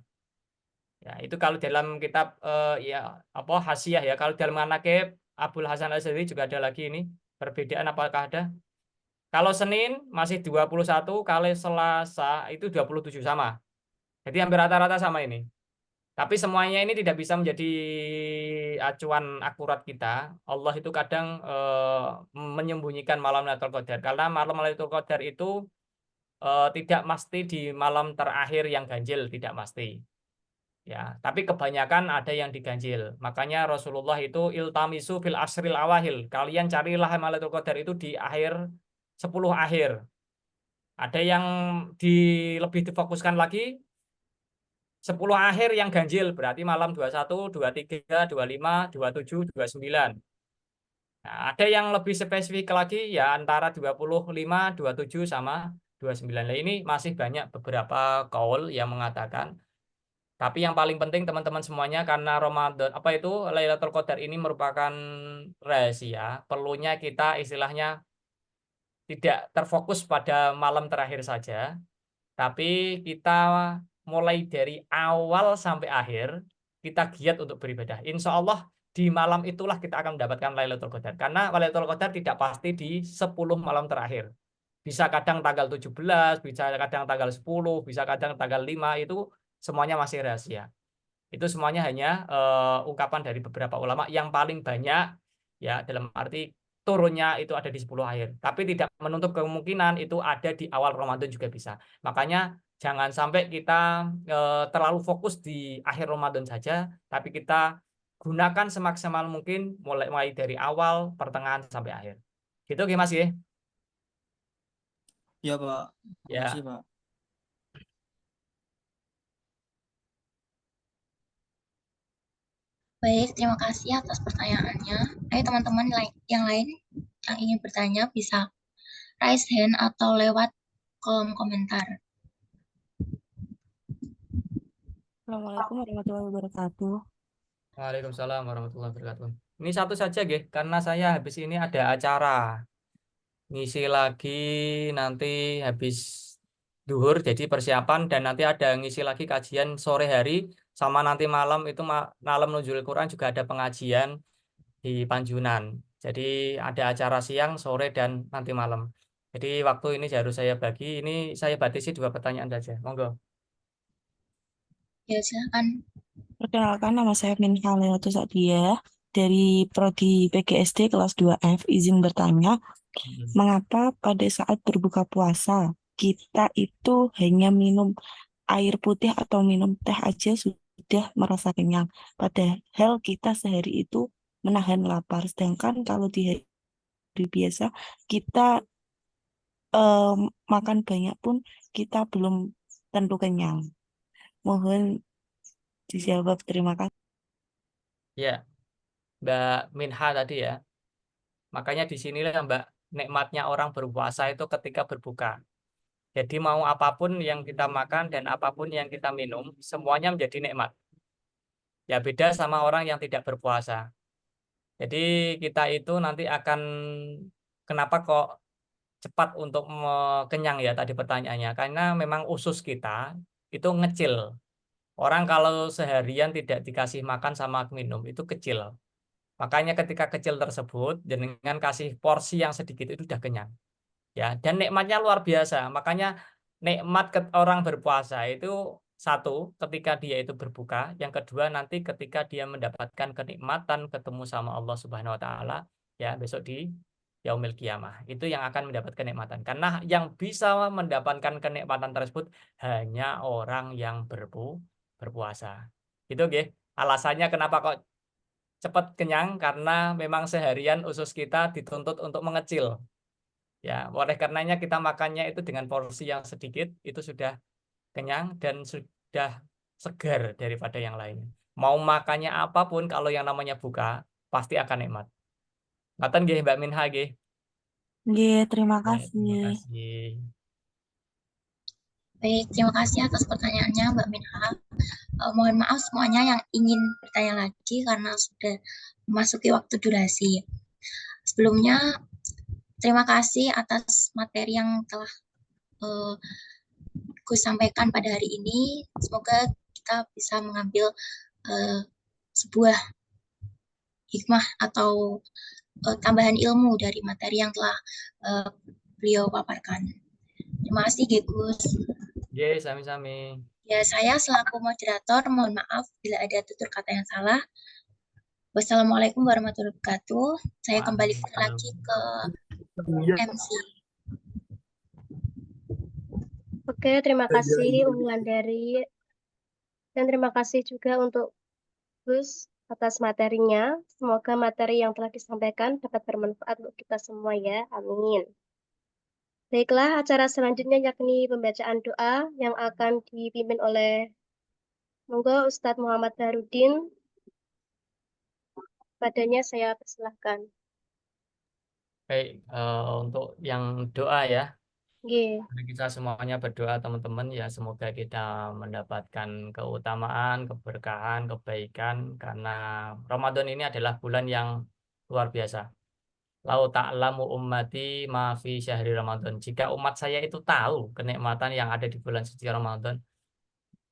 Ya, itu kalau dalam kitab ya apa Hasyiah ya. Kalau dalam Manaqib Abul Hasan Al-Sadili juga ada lagi ini. Perbedaan apakah ada? Kalau Senin masih 21, kalau Selasa itu 27 sama. Jadi hampir rata-rata sama ini. Tapi semuanya ini tidak bisa menjadi acuan akurat kita. Allah itu kadang menyembunyikan malam Lailatul Qadar. Karena malam Lailatul Qadar itu tidak mesti di malam terakhir yang ganjil, tidak mesti. Ya, tapi kebanyakan ada yang diganjil. Makanya Rasulullah itu iltamisu fil asril awahil. Kalian carilah Lailatul Qadar itu di akhir 10 akhir. Ada yang lebih difokuskan lagi 10 akhir yang ganjil, berarti malam 21, 23, 25, 27, 29. Nah, ada yang lebih spesifik lagi ya antara 25, 27 sama 29. Nah, ini masih banyak beberapa kaul yang mengatakan. Tapi yang paling penting teman-teman semuanya karena Ramadan apa itu Lailatul Qadar ini merupakan rahasia, perlunya kita istilahnya tidak terfokus pada malam terakhir saja, tapi kita mulai dari awal sampai akhir kita giat untuk beribadah. Insya Allah di malam itulah kita akan mendapatkan Lailatul Qadar. Karena Lailatul Qadar tidak pasti di 10 malam terakhir. Bisa kadang tanggal 17, bisa kadang tanggal 10, bisa kadang tanggal 5, itu semuanya masih rahasia. Itu semuanya hanya ungkapan dari beberapa ulama yang paling banyak ya dalam arti turunnya itu ada di 10 akhir. Tapi tidak menutup kemungkinan itu ada di awal Ramadan juga bisa. Makanya jangan sampai kita terlalu fokus di akhir Ramadan saja, tapi kita gunakan semaksimal mungkin mulai dari awal, pertengahan sampai akhir. Gitu oke Mas ya? Ya Pak, Ya. makasih Pak. Baik, terima kasih atas pertanyaannya. Ayo teman-teman yang lain yang ingin bertanya bisa raise hand atau lewat kolom komentar. Assalamualaikum warahmatullahi wabarakatuh. Waalaikumsalam warahmatullahi wabarakatuh. Ini satu saja, Ge, karena saya habis ini ada acara. Ngisi lagi nanti habis duhur, jadi persiapan, dan nanti ada ngisi lagi kajian sore hari, sama nanti malam itu malam Nuzul Quran juga ada pengajian di Panjunan. Jadi ada acara siang, sore, dan nanti malam. Jadi waktu ini harus saya bagi, ini saya batasi 2 pertanyaan saja. Monggo. Ya, silakan. Perkenalkan, nama saya Minha Leotus Sadia dari Prodi PGSD kelas 2F. Izin bertanya, mengapa pada saat berbuka puasa kita itu hanya minum air putih atau minum teh aja sudah merasa kenyang, padahal kita sehari itu menahan lapar, sedangkan kalau di hari biasa kita makan banyak pun kita belum tentu kenyang. Mohon dijawab, terima kasih. Ya, Mbak Minha tadi ya. Makanya di sinilah Mbak nikmatnya orang berpuasa itu ketika berbuka. Jadi mau apapun yang kita makan dan apapun yang kita minum, semuanya menjadi nikmat. Ya beda sama orang yang tidak berpuasa. Jadi kita itu nanti akan, kenapa kok cepat untuk kenyang ya tadi pertanyaannya, karena memang usus kita itu ngecil. Orang kalau seharian tidak dikasih makan sama minum itu kecil. Makanya ketika kecil tersebut, dengan kasih porsi yang sedikit itu sudah kenyang. Ya, dan nikmatnya luar biasa. Makanya nikmat orang berpuasa itu satu, ketika dia itu berbuka, yang kedua nanti ketika dia mendapatkan kenikmatan ketemu sama Allah Subhanahu wa taala ya besok di yaumil kiamah. Itu yang akan mendapatkan kenikmatan. Karena yang bisa mendapatkan kenikmatan tersebut hanya orang yang berpuasa. Itu nggih. Alasannya kenapa kok cepat kenyang, karena memang seharian usus kita dituntut untuk mengecil. Ya, oleh karenanya kita makannya itu dengan porsi yang sedikit, itu sudah kenyang dan sudah segar daripada yang lain. Mau makannya apapun, kalau yang namanya buka, pasti akan nikmat. Ngaten nggih Mbak Minha nggih. Nggih, terima Ya, terima kasih. kasih. Baik, terima kasih atas pertanyaannya Mbak Minha. Mohon maaf semuanya yang ingin bertanya lagi karena sudah memasuki waktu durasi. Sebelumnya, terima kasih atas materi yang telah aku sampaikan pada hari ini. Semoga kita bisa mengambil sebuah hikmah atau tambahan ilmu dari materi yang telah beliau paparkan. Terima kasih, Gus. Nggih, sami-sami. Ya, saya selaku moderator, mohon maaf bila ada tutur kata yang salah. Wassalamualaikum warahmatullahi wabarakatuh. Saya kembalikan lagi ke MC. Oke, terima kasih Wulandari. Dan terima kasih juga untuk Gus atas materinya. Semoga materi yang telah disampaikan dapat bermanfaat untuk kita semua ya. Amin. Baiklah, acara selanjutnya yakni pembacaan doa yang akan dipimpin oleh monggo Ustadz Muhammad Darudin. Padanya saya persilahkan. Baik, untuk yang doa ya. Nggih. Mari kita semuanya berdoa teman-teman ya, semoga kita mendapatkan keutamaan, keberkahan, kebaikan, karena Ramadan ini adalah bulan yang luar biasa. Lau ta'lamu ummati ma fi syahri Ramadan. Jika umat saya itu tahu kenikmatan yang ada di bulan suci Ramadan,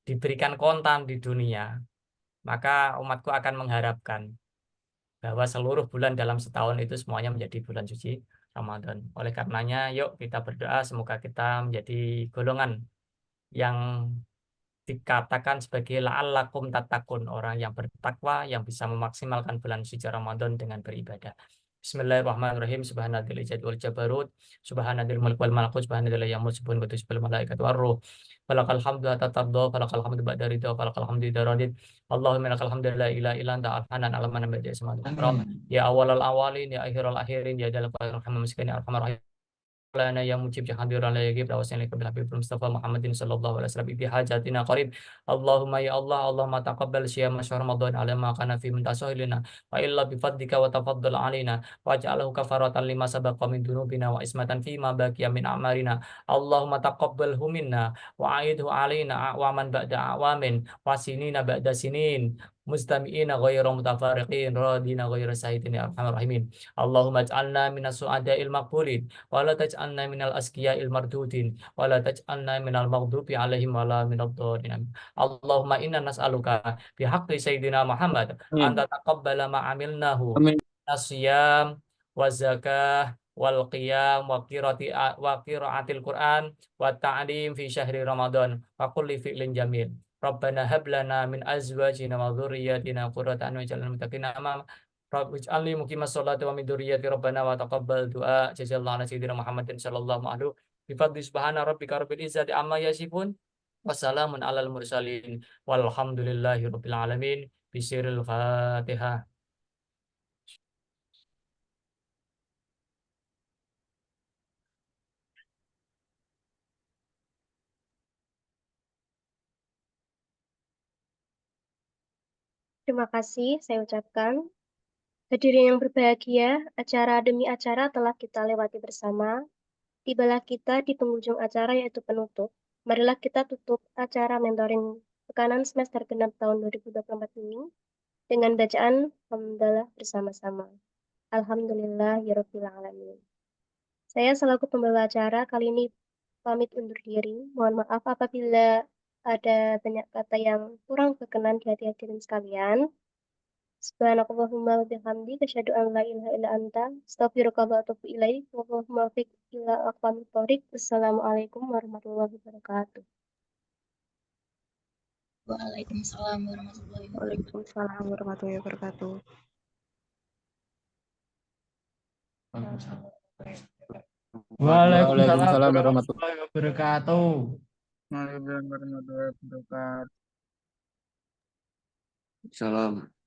diberikan kontan di dunia, maka umatku akan mengharapkan bahwa seluruh bulan dalam setahun itu semuanya menjadi bulan suci Ramadan. Oleh karenanya, yuk kita berdoa semoga kita menjadi golongan yang dikatakan sebagai la'allakum tattaqun, orang yang bertakwa yang bisa memaksimalkan bulan suci Ramadan dengan beribadah. Bismillahirrahmanirrahim. Subhanadzil izzati wal jabarut, subhanadzil mulk wal malakut, subhanadzil yamut subhan wa tusbihul malaikatu war ruh. Falakal hamdu hatta tarda, falakal hamdu ba'da ridha, falakal hamdu idza radit. Allahumma lakal hamdu la ilaha illa anta al-hanan alaman bi ismail ikram. Ya awalal awalin, ya akhiral akhirin, ya jalal qadar hamam miskani arhamar rahim. lana ya mujib hadiran la yagib rawasan bil habib Mustafa Muhammadin sallallahu alaihi wasallam bi hajatina qarib. Allahumma ya Allah, Allahumma taqabbal siyam syahr Ramadan ala ma kana fi muntasahilina wa illa bi fadlika wa tafaddal alaina waj'alhu kafaratan lima sabaqa min dunubina wa ismatan fi ma baqiya min a'marina. Allahumma taqabbalhu minna wa a'idhu alaina a'waman ba'da a'wamin wa sinina ba'da sinin mustami'ina ghairu mutafariqin radina ghairu sahidin ya arhamar rahimin. Allahumma ij'alna minas su'ada'il maqbulin wala taj'alna minal asqiya'il mardudin wala taj'alna minal maghdubi alaihim wala minad dhalin. Allahumma inna nas'aluka bi haqqi sayyidina Muhammad anta taqabbala ma 'amilnahu as-siyam wa zakah wal qiyam wa qiraatil Qur'an wa ta'lim fi syahri Ramadan wa kulli fi'lin jamil. Rabbana hab lana min azwajina wa dhurriyyatina qurrata a'yun waj'alna lil muttaqina imama. Rabbi ij'alni muqimas sholati wa min dzurriyyati rabbana wa taqabbal du'a. Jazallahu ala sayyidina Muhammadin sallallahu alaihi bi fadli subhana rabbika rabbil izzati amma yasifun. Wassalamun alal mursalin walhamdulillahi rabbil alamin. Bisiril Fatihah. Terima kasih saya ucapkan. Hadirin yang berbahagia, acara demi acara telah kita lewati bersama. Tibalah kita di penghujung acara yaitu penutup. Marilah kita tutup acara mentoring tekanan semester genap tahun 2024 ini dengan bacaan hamdalah bersama-sama. Alhamdulillahirabbil alamin. Saya selaku pembawa acara kali ini pamit undur diri. Mohon maaf apabila ada banyak kata yang kurang berkenan di hati hadirin sekalian. Subhanakallahumma wa bihamdika asyhadu an la ilaha illa anta astaghfiruka wa atubu ilaik. Wallahumma fiq ila aqwamit thoriq. Wassalamualaikum warahmatullahi wabarakatuh. Waalaikumsalam warahmatullahi wabarakatuh. Waalaikumsalam warahmatullahi wabarakatuh. Waalaikumsalam warahmatullahi wabarakatuh. Waalaikumsalam warahmatullahi wabarakatuh. Salam.